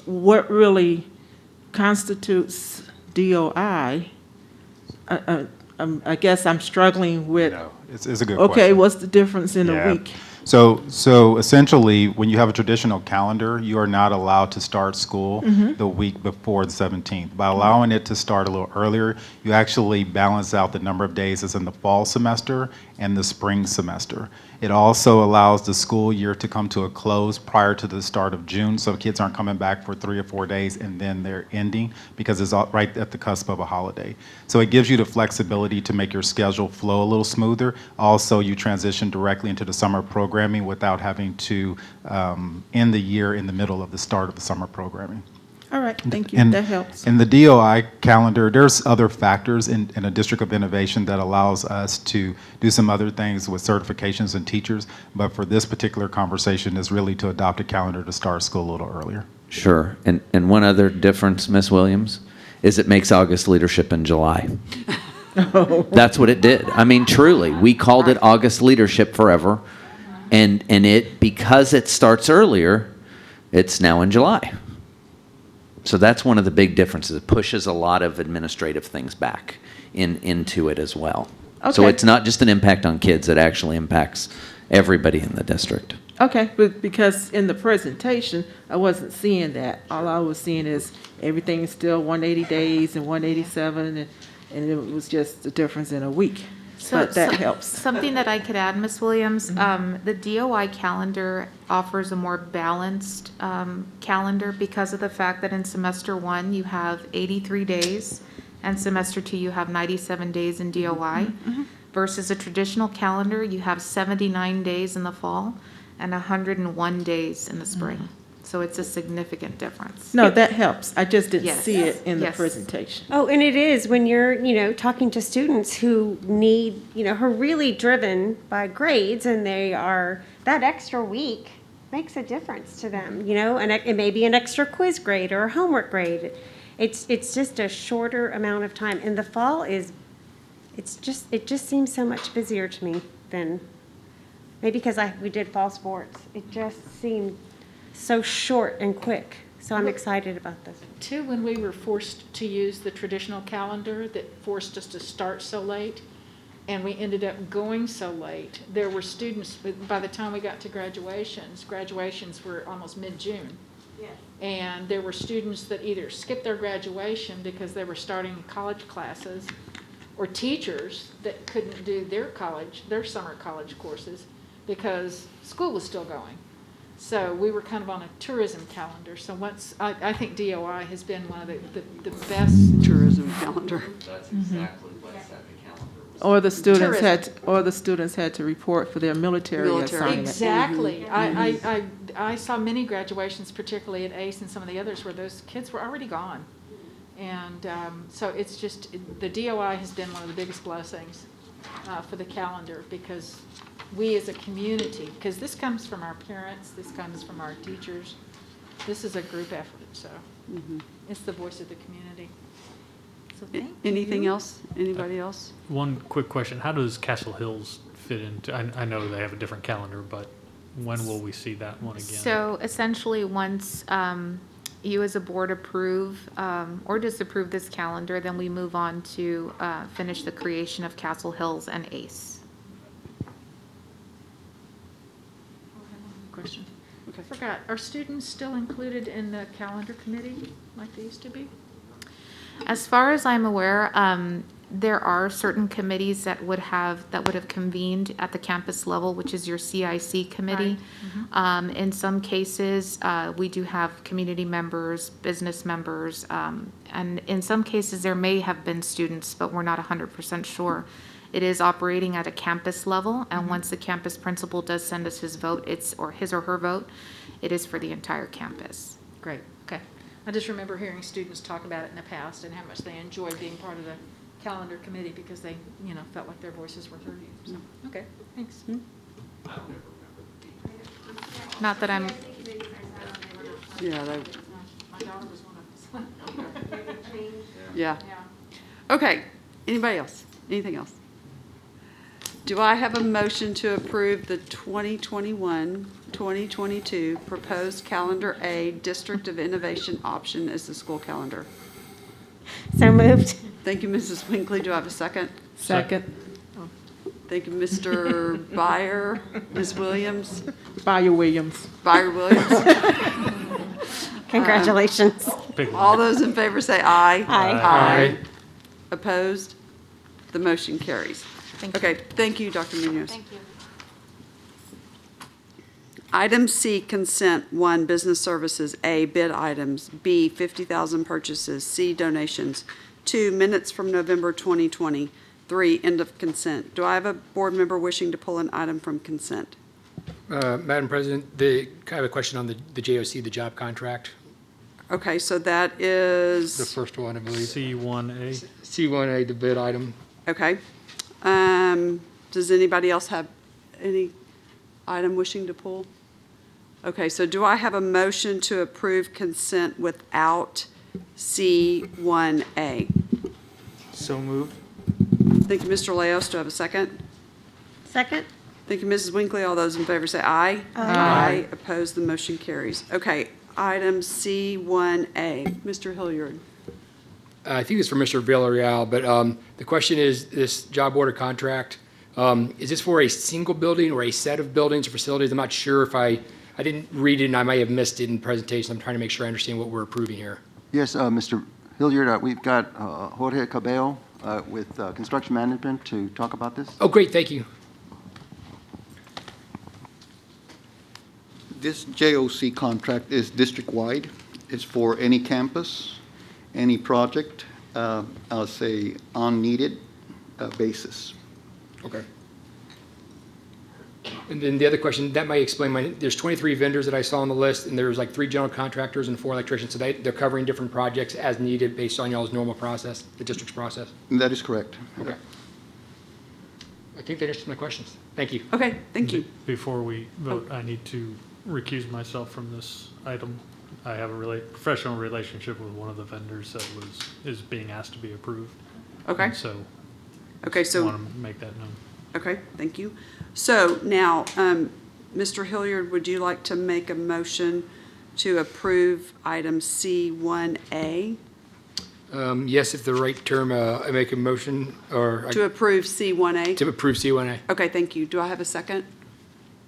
what really constitutes DOI? I guess I'm struggling with. No, it's a good Okay, question. what's the difference in Yeah. a week? So essentially, when you have a traditional calendar, you are not allowed to start school the week before the 17th. By allowing it to start a little earlier, you actually balance out the number of days that's in the fall semester and the spring semester. It also allows the school year to come to a close prior to the start of June, so kids aren't coming back for 3 or 4 days and then they're ending because it's right at the cusp of a holiday. So it gives you the flexibility to make your schedule flow a little smoother. Also, you transition directly into the summer programming without having to end the year in the middle of the start of the summer programming. All right, thank you, And that helps. in the DOI calendar, there's other factors in a district of innovation that allows us to do some other things with certifications and teachers, but for this particular conversation is really to adopt a calendar to start school a little earlier. Sure. And one other difference, Ms. Williams, is it makes August leadership in July. That's what it did. I mean, truly, we called it August leadership forever, and it, because it starts earlier, it's now in July. So that's one of the big differences. It pushes a lot of administrative things back into it as well. So Okay. it's not just an impact on kids, it actually impacts everybody in the district. Okay, but because in the presentation, I wasn't seeing that. All I was seeing is everything is still 180 days and 187, and it was just a difference in a week. But that helps. Something that I could add, Ms. Williams, the DOI calendar offers a more balanced calendar because of the fact that in semester 1, you have 83 days, and semester 2, you have 97 days in DOI, versus a traditional calendar, you have 79 days in the fall and 101 days in the spring. So it's a significant difference. No, that helps. I just didn't Yes. see it in the Yes. presentation. Oh, and it is when you're, talking to students who need, who are really driven by grades, and they are, that extra week makes a difference to them, and it may be an extra quiz grade or a homework grade. It's just a shorter amount of time. And the fall it just seems so much busier to me than, maybe because we did fall sports. It just seemed so short and quick. So I'm excited about this. Too, when we were forced to use the traditional calendar that forced us to start so late, and we ended up going so late, there were students, by the time we got to graduations were almost mid-June. And there were students that either skipped their graduation because they were starting college classes, or teachers that couldn't do their summer college courses because school was still going. So we were kind of on a tourism calendar. So I think DOI has been one of the best tourism calendar. That's exactly what set the calendar was. Or the students Tourism. had to report for their military assignment. Exactly. I saw many graduations, particularly at ACE and some of the others, where those kids were already gone. And so it's just, the DOI has been one of the biggest blessings for the calendar, because we as a community, because this comes from our parents, this comes from our teachers, this is a group effort, so it's the voice of the community. So thank Anything you. else? Anybody else? One quick question. How does Castle Hills fit into, I know they have a different calendar, but when will we see that one again? So essentially, once you as a board approve or disapprove this calendar, then we move on to finish the creation of Castle Hills and ACE. Question. I forgot, are students still included in the calendar committee like they used to be? As far as I'm aware, there are certain committees that would have convened at the campus level, which is your CIC committee. Right. In some cases, we do have community members, business members, and in some cases, there may have been students, but we're not 100% sure. It is operating at a campus level, and once the campus principal does send us his vote, or his or her vote, it is for the entire campus. Great, okay. I just remember hearing students talk about it in the past and how much they enjoyed being part of the calendar committee because they, felt like their voices were heard. So, okay, thanks. Not that I'm. Yeah, My daughter was one of them. yeah. Okay, anybody else? Anything else? Do I have a motion to approve the 2021-2022 proposed Calendar A District of Innovation option as the school calendar? So moved. Thank you, Mrs. Winkley. Do I have a second? Second. Thank you, Mr. Byer. Ms. Williams? Byer Williams. Byer Williams. Congratulations. All those in favor say aye. Aye. Aye. Opposed? The motion carries. Thank you. Okay, thank you, Dr. Munoz. Thank you. Item C, consent. 1, business services. A, bid items. B, 50,000 purchases. C, donations. 2, minutes from November 2020. 3, end of consent. Do I have a board member wishing to pull an item from consent? Madam President, I have a question on the JOC, the job contract. Okay, so that is. The first one, I believe. C1A. C1A, the bid item. Okay. Does anybody else have any item wishing to pull? Okay, so do I have a motion to approve consent without C1A? So moved. Thank you, Mr. Leos. Do I have a second? Second. Thank you, Mrs. Winkley. All those in favor say aye. Aye. Opposed, the motion carries. Okay, item C1A. Mr. Hilliard. I think it's for Mr. Villarreal, but the question is, this job order contract, is this for a single building or a set of buildings or facilities? I'm not sure if I didn't read it and I might have missed it in the presentation. I'm trying to make sure I understand what we're approving here. Yes, Mr. Hilliard, we've got Jorge Cabello with Construction Management to talk about this. Oh, great, thank you. This JOC contract is district-wide. It's for any campus, any project, I'll say on-needed basis. Okay. And then the other question, that might explain there's 23 vendors that I saw on the list, and there's like 3 general contractors and 4 electricians, so they're covering different projects as needed based on y'all's normal process, the district's process? That is correct. Okay. I think that answers my questions. Thank you. Okay, thank you. Before we vote, I need to recuse myself from this item. I have a professional relationship with one of the vendors that is being asked to be approved. Okay. And so. Okay, so. Want to make that known. Okay, thank you. So now, Mr. Hilliard, would you like to make a motion to approve item C1A? Yes, if the right term, I make a motion, or. To approve C1A? To approve C1A. Okay, thank you. Do I have a second?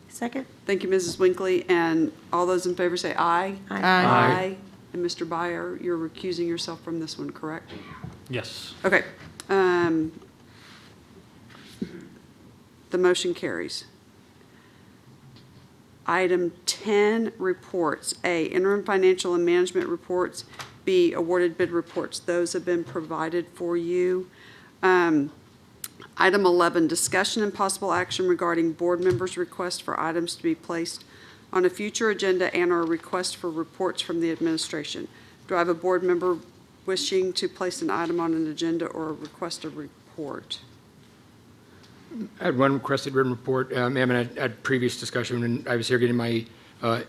Second. Thank you, Mrs. Winkley. And all those in favor say aye. Aye. Aye. And Mr. Byer, you're recusing yourself from this one, correct? Yes. Okay. The motion carries. Item 10, reports. A, interim financial and management reports. B, awarded bid reports. Those have been provided for you. Item 11, discussion and possible action regarding board members' request for items to be placed on a future agenda and/or request for reports from the administration. Do I have a board member wishing to place an item on an agenda or request a report? I had one requested written report, ma'am, and I had previous discussion when I was here getting my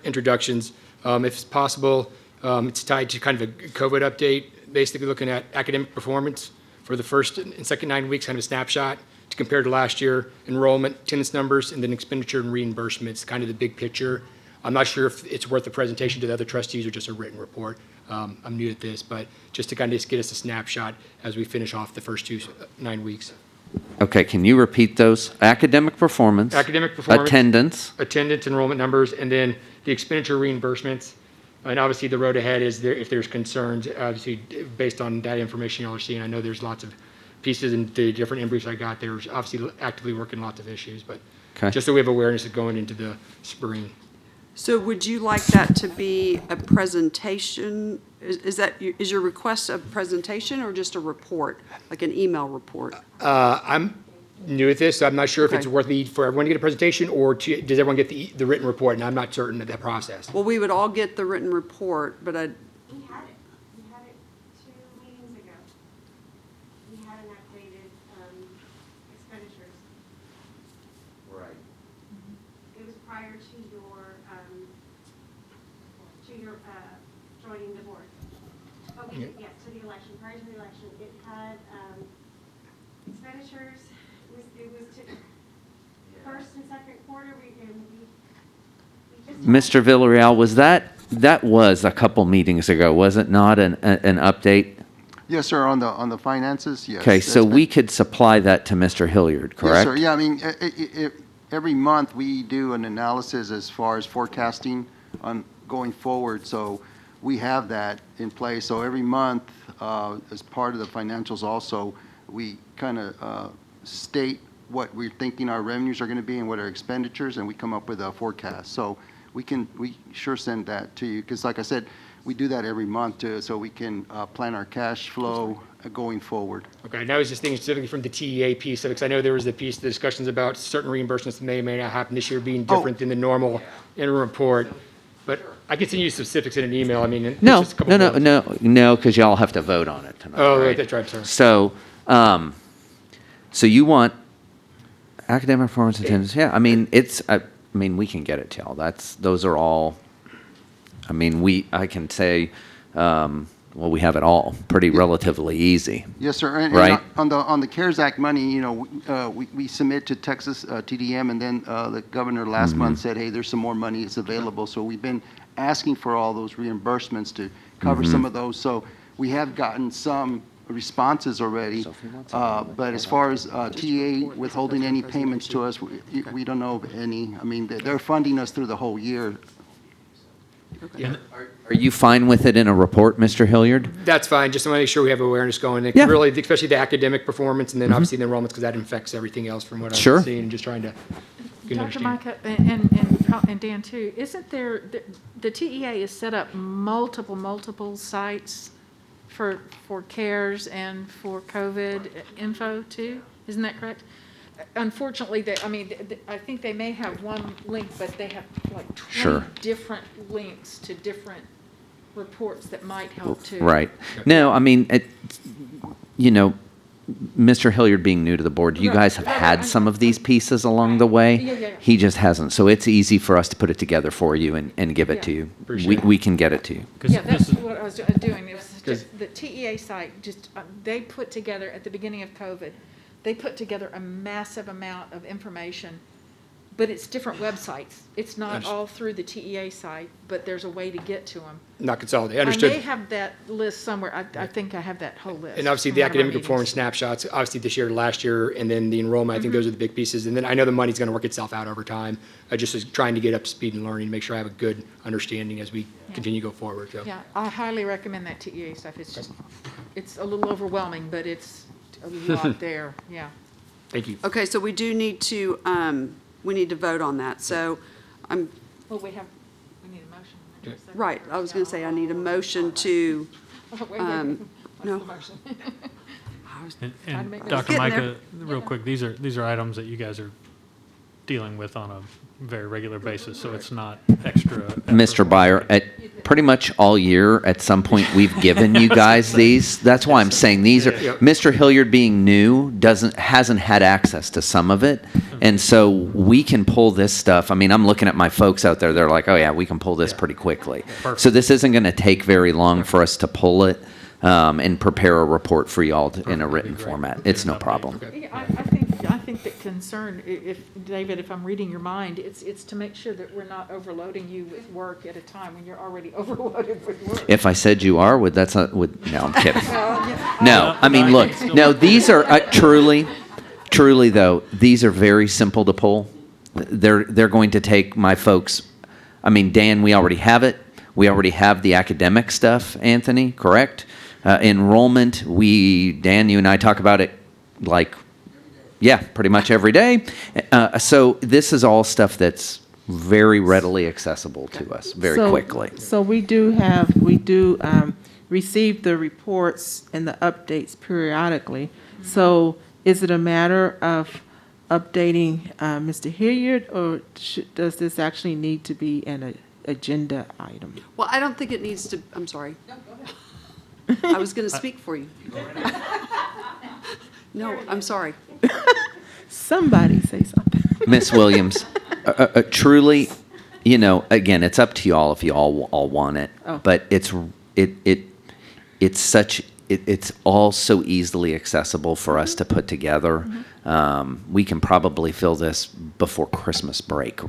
introductions. If it's possible, it's tied to kind of a COVID update, basically looking at academic performance for the first and second 9 weeks, kind of a snapshot to compare to last year, enrollment, attendance numbers, and then expenditure and reimbursements, kind of the big picture. I'm not sure if it's worth the presentation to the other trustees or just a written report. I'm new at this, but just to kind of just get us a snapshot as we finish off the first 9 weeks. Okay, can you repeat those? Academic performance. Academic performance. Attendance, enrollment numbers, and then the expenditure reimbursements. And obviously, the road ahead is there if there's concerns, obviously, based on that information y'all are seeing. I know there's lots of pieces in the different in-briefs I got. There's obviously actively working lots of issues, but Okay. just so we have awareness of going into the spring. So would you like that to be a presentation? Is your request a presentation or just a report, like an email report? I'm new at this, so I'm not sure if it's Okay. worth for everyone to get a presentation, or does everyone get the written report? And I'm not certain of that process. Well, we would all get the written report, but We had it 2 meetings ago. We had an updated expenditures. Right. It was prior to your joining the board. Oh, we did, yes, to the election, prior to the election. It had expenditures, it was to first and second quarter, we just. Mr. Villarreal, that was a couple meetings ago, was it not, an update? Yes, sir, on the finances, yes. Okay, so we could supply that to Mr. Hilliard, correct? Yes, sir, yeah, I mean, every month we do an analysis as far as forecasting on going forward, so we have that in place. So every month, as part of the financials also, we kind of state what we're thinking our revenues are going to be and what our expenditures, and we come up with a forecast. So we sure send that to you, because like I said, we do that every month so we can plan our cash flow going forward. Okay, and I was just thinking specifically from the TEA piece of it, because I know there was the piece, the discussions about certain reimbursements that may or may not happen this year being different than the normal interim report. But I can send you specifics in an email. I mean, it's No, just a couple bullets. no, because y'all have to vote on it tonight. Oh, right? right, that's right, sorry. So you want academic performance attendance? Yeah, I mean, we can get it to y'all. Those are all, I can say, we have it all pretty relatively easy. Yes, sir. And Right? on the CARES Act money, we submit to Texas TDM, and then the governor last month said, hey, there's some more money that's available. So we've been asking for all those reimbursements to cover some of those. So we have gotten some responses already. But as far as TA withholding any payments to us, we don't know of any. I mean, they're funding us through the whole year. Yeah. Are you fine with it in a report, Mr. Hilliard? That's fine, just to make sure we have awareness going. Yeah. Really, especially the academic performance, and then obviously the enrollments, because that affects everything else from what Sure. I've seen, just trying to get an Dr. understanding. Micah and Dan too, isn't there, the TEA has set up multiple sites for CARES and for COVID info too? Isn't that correct? Unfortunately, I think they may have one link, but they have like 20 Sure. different links to different reports that might help too. Right. No, Mr. Hilliard being new to the board, you guys have had some of these pieces along the way. Yeah. He just hasn't. So it's easy for us to put it together for you and give it to you. We can get it to you. Yeah, that's what I was doing. It was just the TEA site, they put together, at the beginning of COVID, they put together a massive amount of information, but it's different websites. It's not all through the TEA site, but there's a way to get to them. Not consolidated, understood. I may have that list somewhere. I think I have that whole list. And obviously from the one of our academic meetings. performance snapshots, obviously this year, last year, and then the enrollment, I think those are the big pieces. And then I know the money's going to work itself out over time. I just was trying to get up to speed and learning, make sure I have a good understanding as we continue to go forward. So. Yeah, I highly recommend that TEA stuff. It's a little overwhelming, but it's a lot there, yeah. Thank you. Okay, so we do need to, vote on that. So Well, we need a motion. right, I was going to say I need a motion to, What's no. the motion? And Trying to make Dr. Getting Micah, there. real quick, these are items that you guys are dealing with on a very regular basis, so it's not extra. Mr. Byer, at pretty much all year, at some point, we've given you guys these. That's why I'm saying these are, Mr. Hilliard being new hasn't had access to some of it. And so we can pull this stuff. I'm looking at my folks out there. They're like, oh yeah, we can pull this pretty quickly. So this isn't going to take very long for us to pull it. and prepare a report for y'all in a written format. It's no problem. Yeah, I think the concern, if, David, if I'm reading your mind, it's to make sure that we're not overloading you with work at a time when you're already overloaded with work. If I said you are, no, I'm kidding. No, I mean, look, no, these are truly though, these are very simple to pull. They're going to take my folks. I mean, Dan, we already have it. We already have the academic stuff, Anthony, correct? Enrollment, Dan, you and I talk about it pretty much every day. So this is all stuff that's very readily accessible to us very quickly. So we do receive the reports and the updates periodically. So is it a matter of updating Mr. Hilliard, or does this actually need to be an agenda item? Well, I don't think it needs to, I'm sorry. I was going to speak for you. No, I'm sorry. Somebody say something. Miss Williams, truly, again, it's up to you all if you all want it, but it's all so easily accessible for us to put together. We can probably fill this before Christmas break,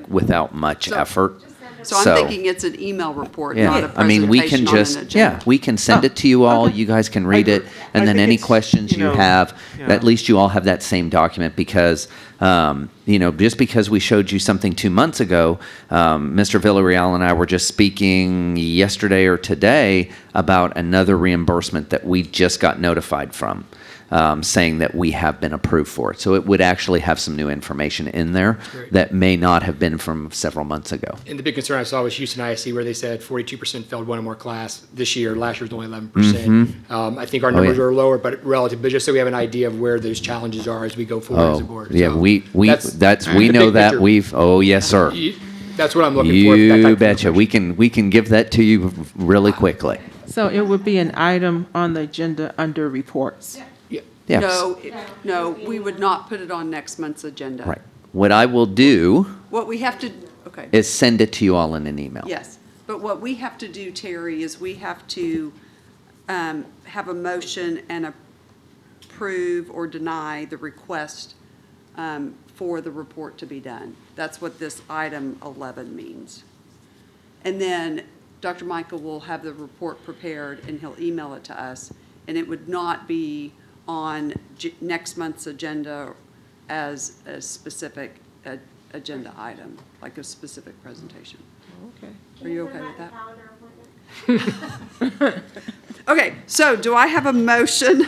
without much effort. So I'm thinking it's an email report, not a presentation I mean, we can on an agenda. we can send it to you all. You guys can read it, and then any questions you have, at least you all have that same document because, just because we showed you something 2 months ago, Mr. Villarreal and I were just speaking yesterday or today about another reimbursement that we just got notified from. Saying that we have been approved for it. So it would actually have some new information in there that may not have been from several months ago. And the big concern I saw was Houston ISD, where they said 42% failed one or more class this year. Last year was only 11%. I think our numbers are lower, but relative. But just so we have an idea of where those challenges are as we go forward as a board. Yeah, so we know that picture. Yes, sir. That's what I'm looking for. You betcha. We can give that to you really quickly. So it would be an item on the agenda under reports. Yes. No, we would not put it on next month's agenda. Right. What I will do What we have to, okay. is send it to you all in an email. Yes, but what we have to do, Terry, is we have to have a motion and approve or deny the request for the report to be done. That's what this item 11 means. And then Dr. Michael will have the report prepared and he'll email it to us, and it would not be on next month's agenda as a specific agenda item, like a specific presentation. Okay. Are you okay with that? Okay, so do I have a motion?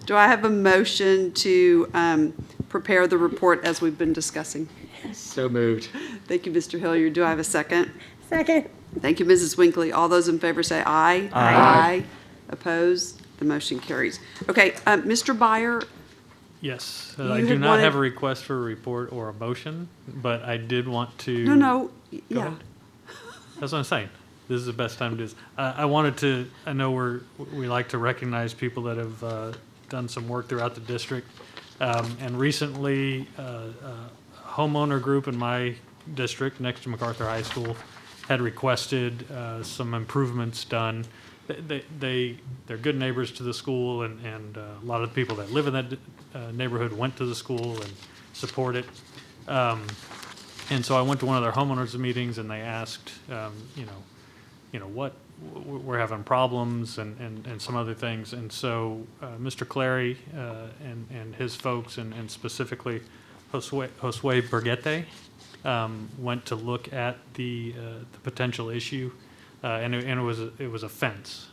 Do I have a motion to prepare the report as we've been discussing? So moved. Thank you, Mr. Hilliard. Do I have a second? Second. Thank you, Mrs. Winkley. All those in favor say aye. Aye. Opposed? The motion carries. Okay, Mr. Byer? Yes, You I do had not wanted- have a request for a report or a motion, but I did want to. No, Go yeah. ahead. That's what I'm saying. This is the best time to do this. I know we like to recognize people that have done some work throughout the district. And recently, a homeowner group in my district next to MacArthur High School had requested some improvements done. They're good neighbors to the school, and a lot of the people that live in that neighborhood went to the school and support it. And so I went to one of their homeowners meetings, and they asked, what we're having problems and some other things. And so Mr. Clary and his folks, and specifically Josue Bergete, went to look at the potential issue. And it was a fence.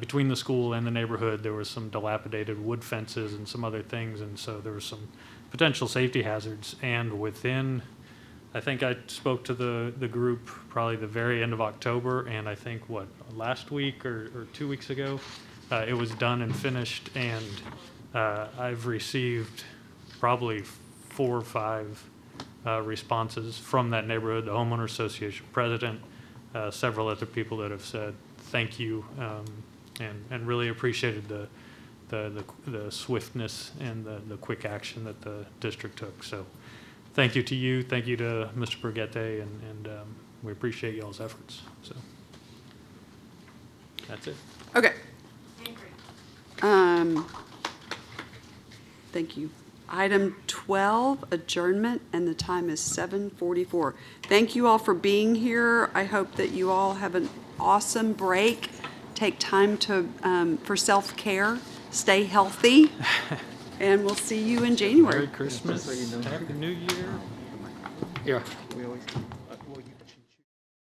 Between the school and the neighborhood, there was some dilapidated wood fences and some other things, and so there were some potential safety hazards. And I think I spoke to the group probably the very end of October, and I think, last week or 2 weeks ago, it was done and finished, and I've received probably 4 or 5 responses from that neighborhood, the homeowner association president, several other people that have said thank you, and really appreciated the swiftness and the quick action that the district took. So thank you to you, thank you to Mr. Bergete, and we appreciate y'all's efforts. So That's it. Okay. Thank you. Item 12, adjournment, and the time is 7:44. Thank you all for being here. I hope that you all have an awesome break. Take time for self-care. Stay healthy. And we'll see you in January. Merry Christmas. Happy New Year. Yeah.